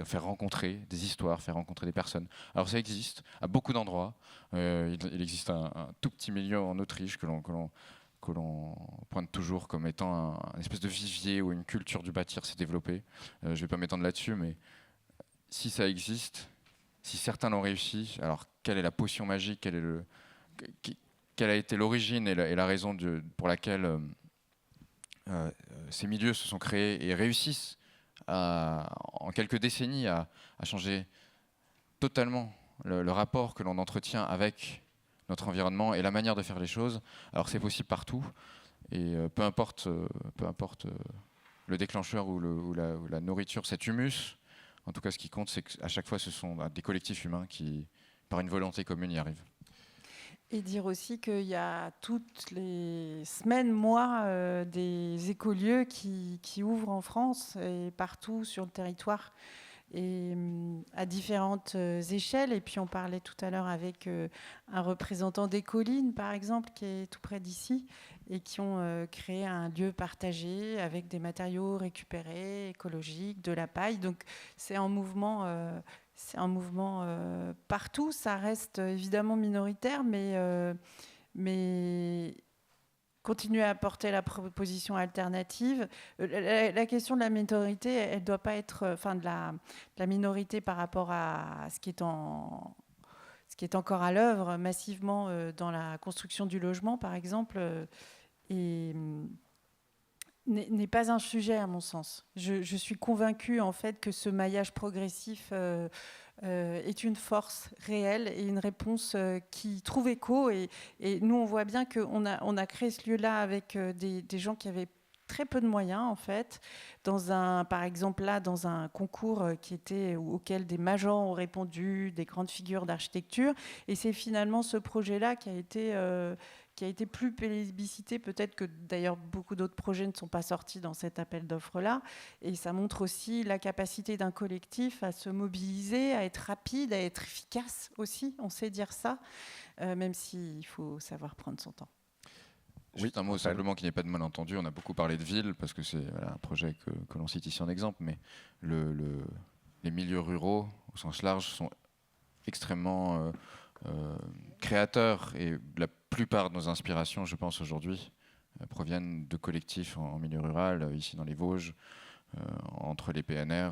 faire rencontrer des histoires, faire rencontrer des personnes. Alors ça existe à beaucoup d'endroits. Il existe un tout petit milieu en Autriche que l'on pointe toujours comme étant un espèce de vivier où une culture du bâtir s'est développée. Je ne vais pas m'étendre là-dessus, mais si ça existe, si certains l'ont réussi, alors quelle est la potion magique, quelle a été l'origine et la raison pour laquelle ces milieux se sont créés et réussissent en quelques décennies à changer totalement le rapport que l'on entretient avec notre environnement et la manière de faire les choses. Alors c'est possible partout et peu importe le déclencheur ou la nourriture, cet humus, en tout cas ce qui compte c'est qu'à chaque fois ce sont des collectifs humains qui par une volonté commune y arrivent. Et dire aussi qu'il y a toutes les semaines, mois, des écolieux qui ouvrent en France et partout sur le territoire et à différentes échelles. Et puis on parlait tout à l'heure avec un représentant des collines, par exemple, qui est tout près d'ici, et qui ont créé un lieu partagé avec des matériaux récupérés, écologiques, de la paille. Donc c'est un mouvement... partout, ça reste évidemment minoritaire, mais continuer à apporter la proposition alternative. La question de la minorité, elle ne doit pas être, de la minorité par rapport à ce qui est encore à l'œuvre massivement dans la construction du logement, par exemple, n'est pas un sujet à mon sens. Je suis convaincue en fait que ce maillage progressif est une force réelle et une réponse qui trouve écho. Et nous, on voit bien qu'on a créé ce lieu-là avec des gens qui avaient très peu de moyens en fait, par exemple là dans un concours auquel des majors ont répondu, des grandes figures d'architecture, et c'est finalement ce projet-là qui a été plus plébiscité, peut-être que d'ailleurs beaucoup d'autres projets ne sont pas sortis dans cet appel d'offres-là, et ça montre aussi la capacité d'un collectif à se mobiliser, à être rapide, à être efficace aussi, on sait dire ça, même s'il faut savoir prendre son temps. Juste un mot simplement qu'il n'y ait pas de malentendu. On a beaucoup parlé de ville parce que c'est un projet que l'on cite ici en exemple, mais les milieux ruraux, au sens large, sont extrêmement créateurs et la plupart de nos inspirations, je pense aujourd'hui, proviennent de collectifs en milieu rural, ici dans les Vosges, entre les PNR.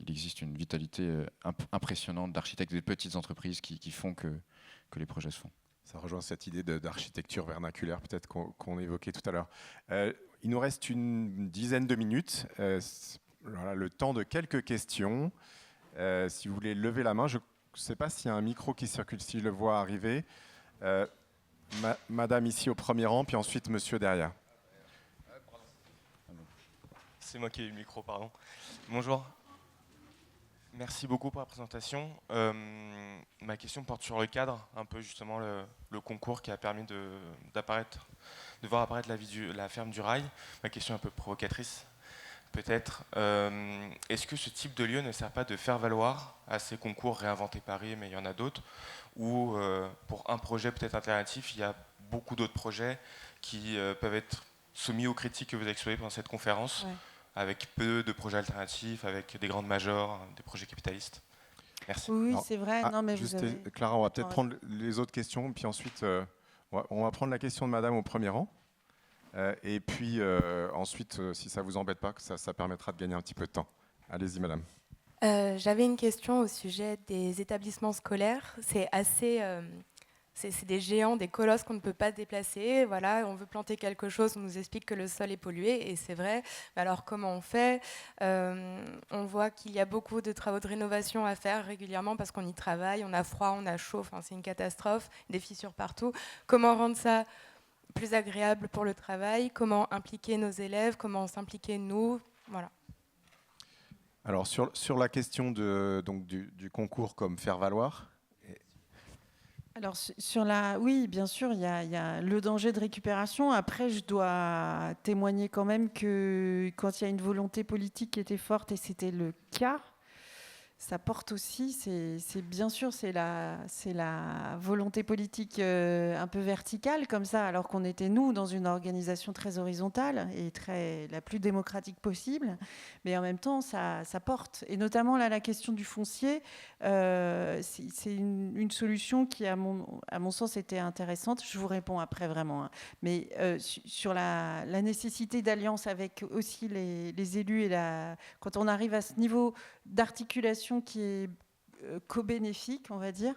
Il existe une vitalité impressionnante d'architectes et de petites entreprises qui font que les projets se font. Ça rejoint cette idée d'architecture vernaculaire peut-être qu'on évoquait tout à l'heure. Il nous reste une dizaine de minutes. Voilà, le temps de quelques questions. Si vous voulez lever la main, je ne sais pas s'il y a un micro qui circule, si je le vois arriver. Madame ici au premier rang, puis ensuite monsieur derrière. C'est moi qui ai eu le micro, pardon. Bonjour. Merci beaucoup pour la présentation. Ma question porte sur le cadre, un peu justement le concours qui a permis de voir apparaître la ferme du rail. Ma question est un peu provocatrice, peut-être. Est-ce que ce type de lieu ne sert pas de faire valoir à ces concours Réinventer Paris, mais il y en a d'autres, où pour un projet peut-être alternatif, il y a beaucoup d'autres projets qui peuvent être soumis aux critiques que vous exposez pendant cette conférence, ouais, avec peu de projets alternatifs, avec des grandes majors, des projets capitalistes. Merci. Oui, c'est vrai. Non, mais juste, vous avez... Clara, on va peut-être prendre les autres questions, puis ensuite, on va prendre la question de madame au premier rang. Et puis ensuite, si ça ne vous embête pas, ça permettra de gagner un petit peu de temps. Allez-y, madame. J'avais une question au sujet des établissements scolaires. C'est assez c'est des géants, des colosses qu'on ne peut pas déplacer. Voilà, on veut planter quelque chose, on nous explique que le sol est pollué, et c'est vrai. Mais alors comment on fait? On voit qu'il y a beaucoup de travaux de rénovation à faire régulièrement parce qu'on y travaille, on a froid, on a chaud, enfin, c'est une catastrophe, des fissures partout. Comment rendre ça plus agréable pour le travail? Comment impliquer nos élèves? Comment s'impliquer nous? Voilà. Alors sur la question du concours comme faire valoir. Alors, oui, bien sûr, il y a le danger de récupération. Après, je dois témoigner quand même que quand il y a une volonté politique qui était forte, et c'était le cas, ça porte aussi, bien sûr, c'est la volonté politique un peu verticale comme ça, alors qu'on était, nous, dans une organisation très horizontale et la plus démocratique possible. Mais en même temps, ça porte. Et notamment, là, la question du foncier, c'est une solution qui, à mon sens, était intéressante. Je vous réponds après, vraiment. Hein. Mais sur la nécessité d'alliance avec aussi les élus, quand on arrive à ce niveau d'articulation qui est co-bénéfique, on va dire.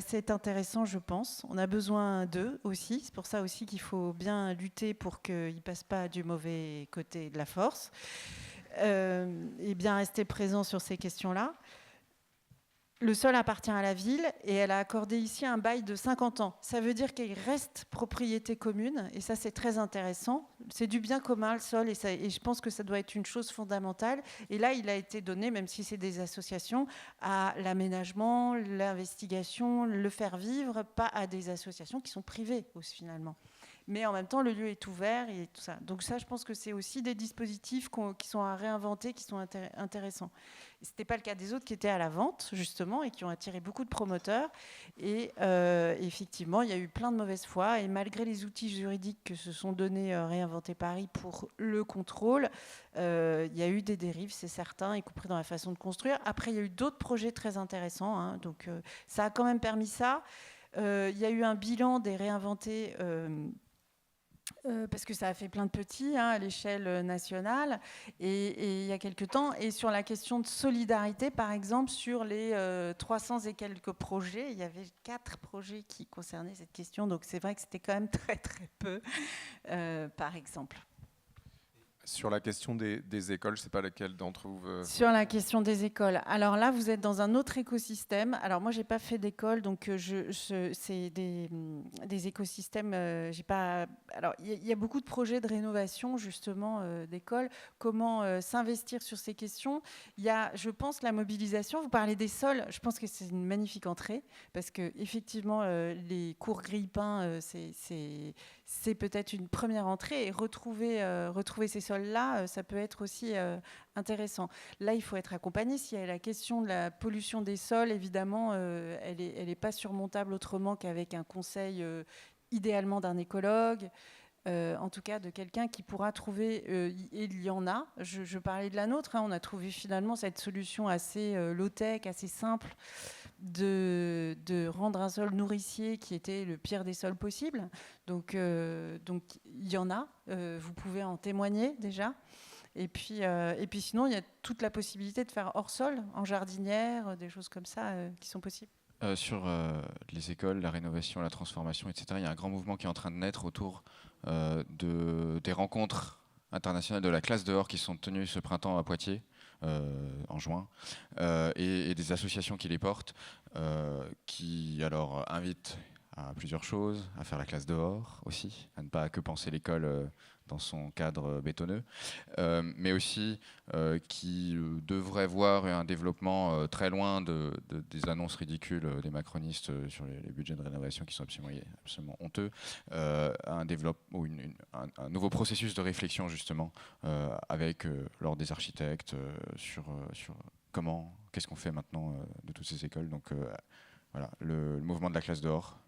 C'est intéressant, je pense. On a besoin d'eux aussi. C'est pour ça aussi qu'il faut bien lutter pour qu'ils ne passent pas du mauvais côté de la force. Et bien rester présent sur ces questions-là. Le sol appartient à la ville et elle a accordé ici un bail de 50 ans. Ça veut dire qu'il reste propriété commune et ça, c'est très intéressant. C'est du bien commun, le sol, et je pense que ça doit être une chose fondamentale. Et là, il a été donné, même si c'est des associations, à l'aménagement, l'investigation, le faire vivre, pas à des associations qui sont privées, finalement. Mais en même temps, le lieu est ouvert et tout ça. Donc ça, je pense que c'est aussi des dispositifs qui sont à réinventer, qui sont intéressants. Ce n'était pas le cas des autres qui étaient à la vente, justement, et qui ont attiré beaucoup de promoteurs. Et effectivement, il y a eu plein de mauvaise foi. Et malgré les outils juridiques que se sont donnés Réinventer Paris pour le contrôle, il y a eu des dérives, c'est certain, y compris dans la façon de construire. Après, il y a eu d'autres projets très intéressants. Hein, donc ça a quand même permis ça. Il y a eu un bilan des réinventés... parce que ça a fait plein de petits à l'échelle nationale et il y a quelques temps. Et sur la question de solidarité, par exemple, sur les 300 et quelques projets, il y avait 4 projets qui concernaient cette question. Donc c'est vrai que c'était quand même très très peu, par exemple. Sur la question des écoles, je ne sais pas laquelle d'entre vous veut... Sur la question des écoles. Alors là, vous êtes dans un autre écosystème. Alors moi, je n'ai pas fait d'école, donc c'est des écosystèmes. J'ai pas. Alors il y a beaucoup de projets de rénovation, justement, d'écoles. Comment s'investir sur ces questions? Il y a, je pense, la mobilisation. Vous parlez des sols. Je pense que c'est une magnifique entrée, parce que effectivement, les cours Grille-Pain, c'est peut-être une première entrée, et retrouver ces sols-là, ça peut être aussi intéressant. Là, il faut être accompagné. S'il y a la question de la pollution des sols, évidemment, elle est pas surmontable autrement qu'avec un conseil, idéalement d'un écologue, en tout cas de quelqu'un qui pourra trouver, et il y en a, je parlais de la nôtre, hein, on a trouvé finalement cette solution assez low-tech, assez simple, de rendre un sol nourricier qui était le pire des sols possibles. Donc il y en a, vous pouvez en témoigner déjà. Et puis sinon, il y a toute la possibilité de faire hors sol, en jardinière, des choses comme ça qui sont possibles. Sur les écoles, la rénovation, la transformation, etc., il y a un grand mouvement qui est en train de naître autour des rencontres internationales de la classe dehors qui sont tenues ce printemps à Poitiers, en juin, et des associations qui les portent, qui alors invitent à plusieurs choses, à faire la classe dehors aussi, à ne pas que penser l'école dans son cadre bétonneux, mais aussi qui devrait voir un développement très loin des annonces ridicules des macronistes sur les budgets de rénovation qui sont absolument honteux, un nouveau processus de réflexion justement avec l'ordre des architectes sur qu'est-ce qu'on fait maintenant de toutes ces écoles. Donc voilà, le mouvement de la classe dehors.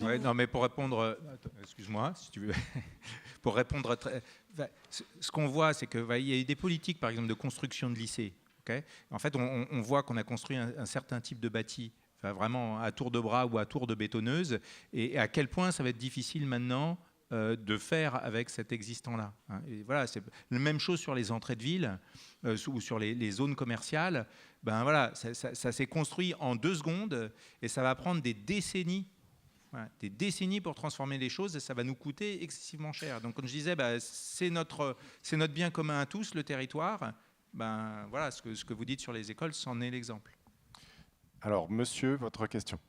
Ouais, non, mais pour répondre, excuse-moi, si tu veux, pour répondre, ce qu'on voit, c'est qu'il y a eu des politiques, par exemple, de construction de lycées. Okay, en fait, on voit qu'on a construit un certain type de bâti, vraiment à tour de bras ou à tour de bétonneuse, et à quel point ça va être difficile maintenant de faire avec cet existant-là. Hein. Et voilà, c'est la même chose sur les entrées de ville ou sur les zones commerciales. Ben voilà, ça s'est construit en 2 secondes et ça va prendre des décennies. Voilà, des décennies pour transformer les choses et ça va nous coûter excessivement cher. Donc, comme je disais, c'est notre bien commun à tous, le territoire. Ben, voilà, ce que vous dites sur les écoles, c'en est l'exemple. Alors, monsieur, votre question.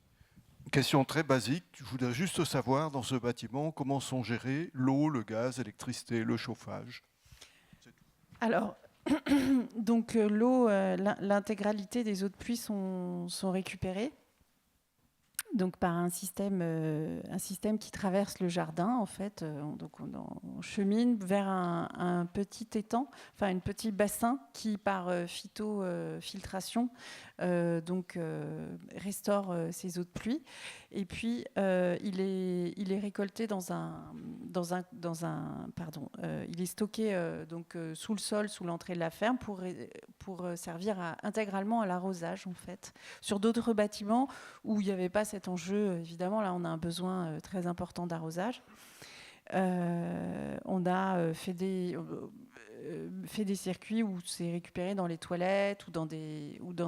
Question très basique. Je voudrais juste savoir, dans ce bâtiment, comment sont gérés l'eau, le gaz, l'électricité, le chauffage. Alors, donc l'eau, l'intégralité des eaux de pluie sont récupérées. Donc par un système qui traverse le jardin, en fait. Donc on chemine vers un petit étang, enfin un petit bassin qui, par phytofiltration, restaure ces eaux de pluie. Et puis il est récolté il est stocké sous le sol, sous l'entrée de la ferme, pour servir intégralement à l'arrosage, en fait. Sur d'autres bâtiments où il n'y avait pas cet enjeu, évidemment, là on a un besoin très important d'arrosage. On a fait des circuits où c'est récupéré dans les toilettes ou dans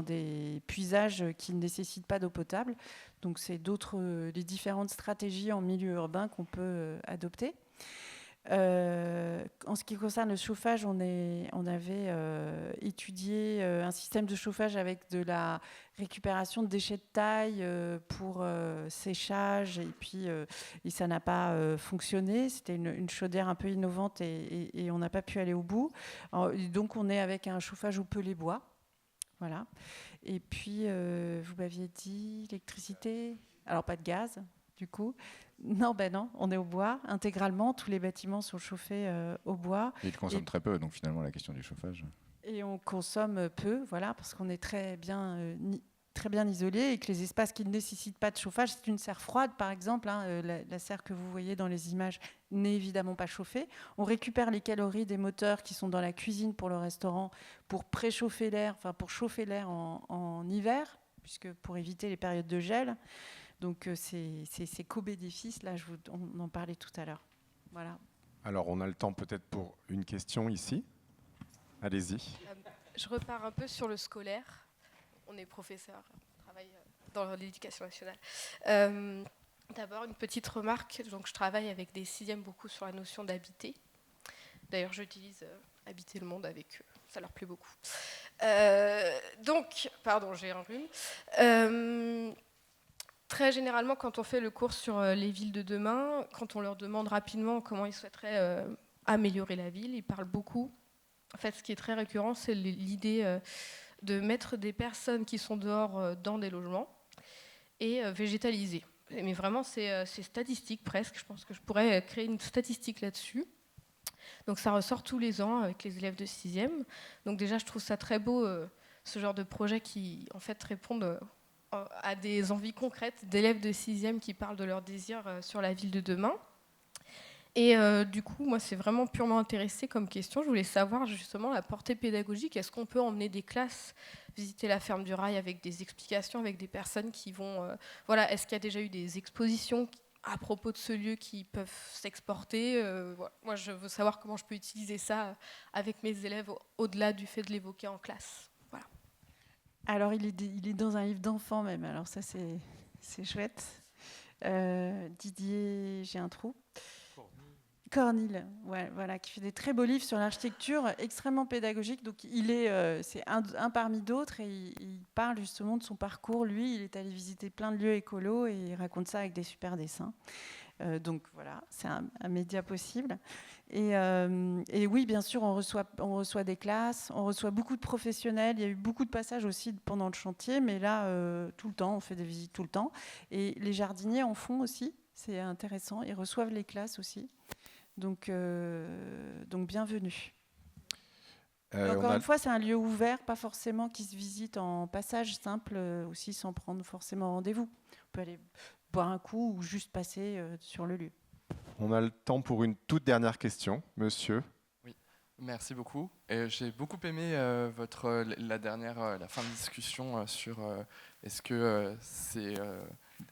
des puisages qui ne nécessitent pas d'eau potable. Donc c'est les différentes stratégies en milieu urbain qu'on peut adopter. En ce qui concerne le chauffage, on avait étudié un système de chauffage avec de la récupération de déchets de taille pour séchage, et ça n'a pas fonctionné. C'était une chaudière un peu innovante et on n'a pas pu aller au bout. Donc on est avec un chauffage au pellet bois. Voilà. Et puis vous m'aviez dit l'électricité, alors pas de gaz du coup. Non, on est au bois intégralement. Tous les bâtiments sont chauffés au bois. Et ils consomment très peu, donc finalement la question du chauffage. Et on consomme peu, voilà, parce qu'on est très bien isolé et que les espaces qui ne nécessitent pas de chauffage, c'est une serre froide par exemple. La serre que vous voyez dans les images n'est évidemment pas chauffée. On récupère les calories des moteurs qui sont dans la cuisine pour le restaurant pour préchauffer l'air, enfin pour chauffer l'air en hiver, puisque pour éviter les périodes de gel. Donc c'est co-bénéfices, là on en parlait tout à l'heure. Voilà. Alors on a le temps peut-être pour une question ici. Allez-y. Je repars un peu sur le scolaire. On est professeur, on travaille dans l'éducation nationale. D'abord une petite remarque, donc je travaille avec des 6e beaucoup sur la notion d'habiter. D'ailleurs j'utilise habiter le monde avec eux, ça leur plaît beaucoup. Pardon, j'ai un rhume. Très généralement, quand on fait le cours sur les villes de demain, quand on leur demande rapidement comment ils souhaiteraient améliorer la ville, ils parlent beaucoup. En fait, ce qui est très récurrent, c'est l'idée de mettre des personnes qui sont dehors dans des logements et végétaliser. Mais vraiment, c'est statistique presque. Je pense que je pourrais créer une statistique là-dessus. Donc ça ressort tous les ans avec les élèves de 6e. Donc déjà, je trouve ça très beau, ce genre de projet qui, en fait, répondent à des envies concrètes d'élèves de 6e qui parlent de leurs désirs sur la ville de demain. Et du coup, moi, c'est vraiment purement intéressé comme question. Je voulais savoir justement la portée pédagogique. Est-ce qu'on peut emmener des classes visiter la ferme du Rail avec des explications, avec des personnes qui vont... Est-ce qu'il y a déjà eu des expositions à propos de ce lieu qui peuvent s'exporter? Moi, je veux savoir comment je peux utiliser ça avec mes élèves au-delà du fait de l'évoquer en classe. Voilà. Alors, il est dans un livre d'enfants même. Alors ça, c'est chouette. Didier, j'ai un trou. Cornille, ouais, voilà, qui fait des très beaux livres sur l'architecture, extrêmement pédagogiques. Donc, c'est un parmi d'autres et il parle justement de son parcours. Lui, il est allé visiter plein de lieux écolos et il raconte ça avec des super dessins. Donc voilà, c'est un média possible. Et oui, bien sûr, on reçoit des classes, on reçoit beaucoup de professionnels. Il y a eu beaucoup de passages aussi pendant le chantier, mais là, tout le temps, on fait des visites tout le temps. Et les jardiniers en font aussi, c'est intéressant. Ils reçoivent les classes aussi. Donc bienvenue. Encore une fois, c'est un lieu ouvert, pas forcément qui se visite en passage simple, aussi sans prendre forcément rendez-vous. On peut aller boire un coup ou juste passer sur le lieu. On a le temps pour une toute dernière question, monsieur. Oui, merci beaucoup. J'ai beaucoup aimé la fin de discussion sur est-ce que c'est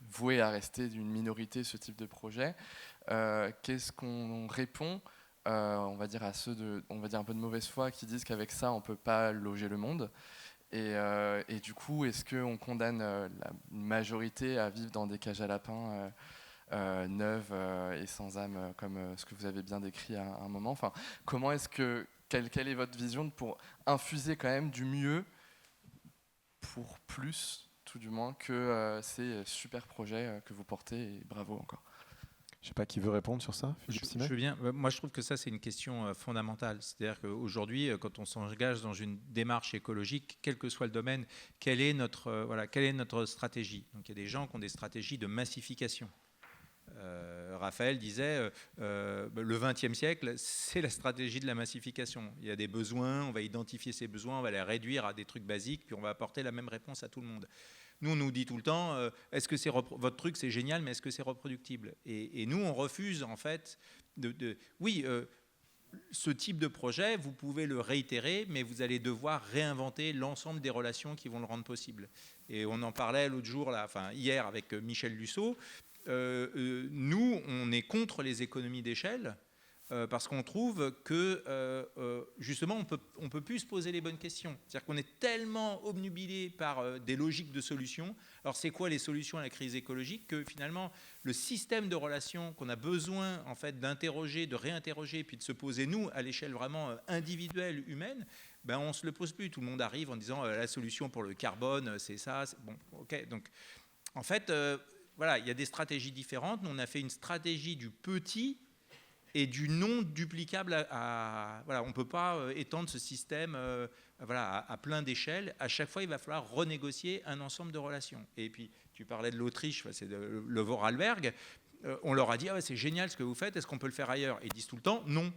voué à rester d'une minorité ce type de projet. qu'est-ce qu'on répond on va dire à ceux on va dire un peu de mauvaise foi qui disent qu'avec ça on peut pas loger le monde et du coup est-ce qu'on condamne la majorité à vivre dans des cages à lapins neuves et sans âme comme ce que vous avez bien décrit à un moment. Enfin, comment est-ce que quelle est votre vision pour infuser quand même du mieux pour plus, tout du moins, que ces super projets que vous portez et bravo encore. Je ne sais pas qui veut répondre sur ça. Je veux bien. Moi, je trouve que ça, c'est une question fondamentale. C'est-à-dire qu'aujourd'hui, quand on s'engage dans une démarche écologique, quel que soit le domaine, quelle est notre stratégie? Donc, il y a des gens qui ont des stratégies de massification. Raphaël disait le XXe siècle, c'est la stratégie de la massification. Il y a des besoins, on va identifier ces besoins, on va les réduire à des trucs basiques, puis on va apporter la même réponse à tout le monde. Nous, on nous dit tout le temps, est-ce que votre truc, c'est génial, mais est-ce que c'est reproductible? Et nous, on refuse, en fait, ce type de projet, vous pouvez le réitérer, mais vous allez devoir réinventer l'ensemble des relations qui vont le rendre possible. Et on en parlait l'autre jour, hier, avec Michel Lussot. Nous, on est contre les économies d'échelle parce qu'on trouve que justement on peut plus se poser les bonnes questions. C'est-à-dire qu'on est tellement obnubilé par des logiques de solutions. Alors c'est quoi les solutions à la crise écologique que finalement le système de relations qu'on a besoin en fait d'interroger, de réinterroger, puis de se poser nous à l'échelle vraiment individuelle, humaine. Ben on se le pose plus. Tout le monde arrive en disant la solution pour le carbone, c'est ça. Bon, ok. Donc en fait. Voilà, il y a des stratégies différentes. Nous, on a fait une stratégie du petit et du non duplicable. Voilà, on ne peut pas étendre ce système à plein d'échelles. À chaque fois, il va falloir renégocier un ensemble de relations. Et puis, tu parlais de l'Autriche, c'est le Vorarlberg. On leur a dit c'est génial ce que vous faites, est-ce qu'on peut le faire ailleurs? Ils disent tout le temps non.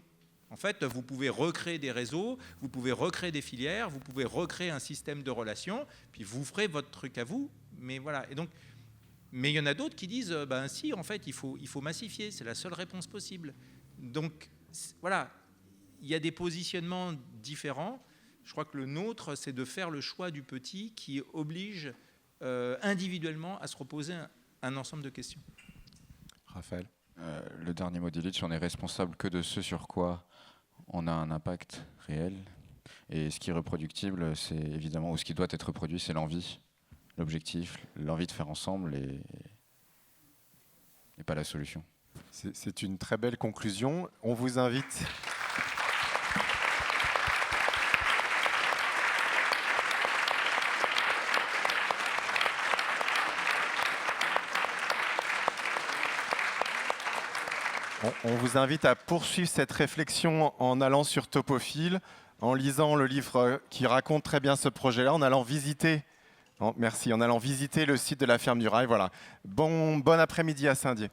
En fait, vous pouvez recréer des réseaux, vous pouvez recréer des filières, vous pouvez recréer un système de relations, puis vous ferez votre truc à vous. Mais voilà. Et donc, mais il y en a d'autres qui disent si, en fait, il faut massifier, c'est la seule réponse possible. Donc, voilà, il y a des positionnements différents. Je crois que le nôtre, c'est de faire le choix du petit qui oblige individuellement à se reposer un ensemble de questions. Raphaël. Le dernier mot d'Illich, on est responsable que de ce sur quoi on a un impact réel. Et ce qui est reproductible, c'est évidemment, ou ce qui doit être reproduit, c'est l'envie. L'objectif, l'envie de faire ensemble et pas la solution. C'est une très belle conclusion. On vous invite... On vous invite à poursuivre cette réflexion en allant sur Topophile, en lisant le livre qui raconte très bien ce projet-là, en allant visiter... Merci. En allant visiter le site de la Ferme du Rail. Voilà. Bon après-midi à Saint-Dié.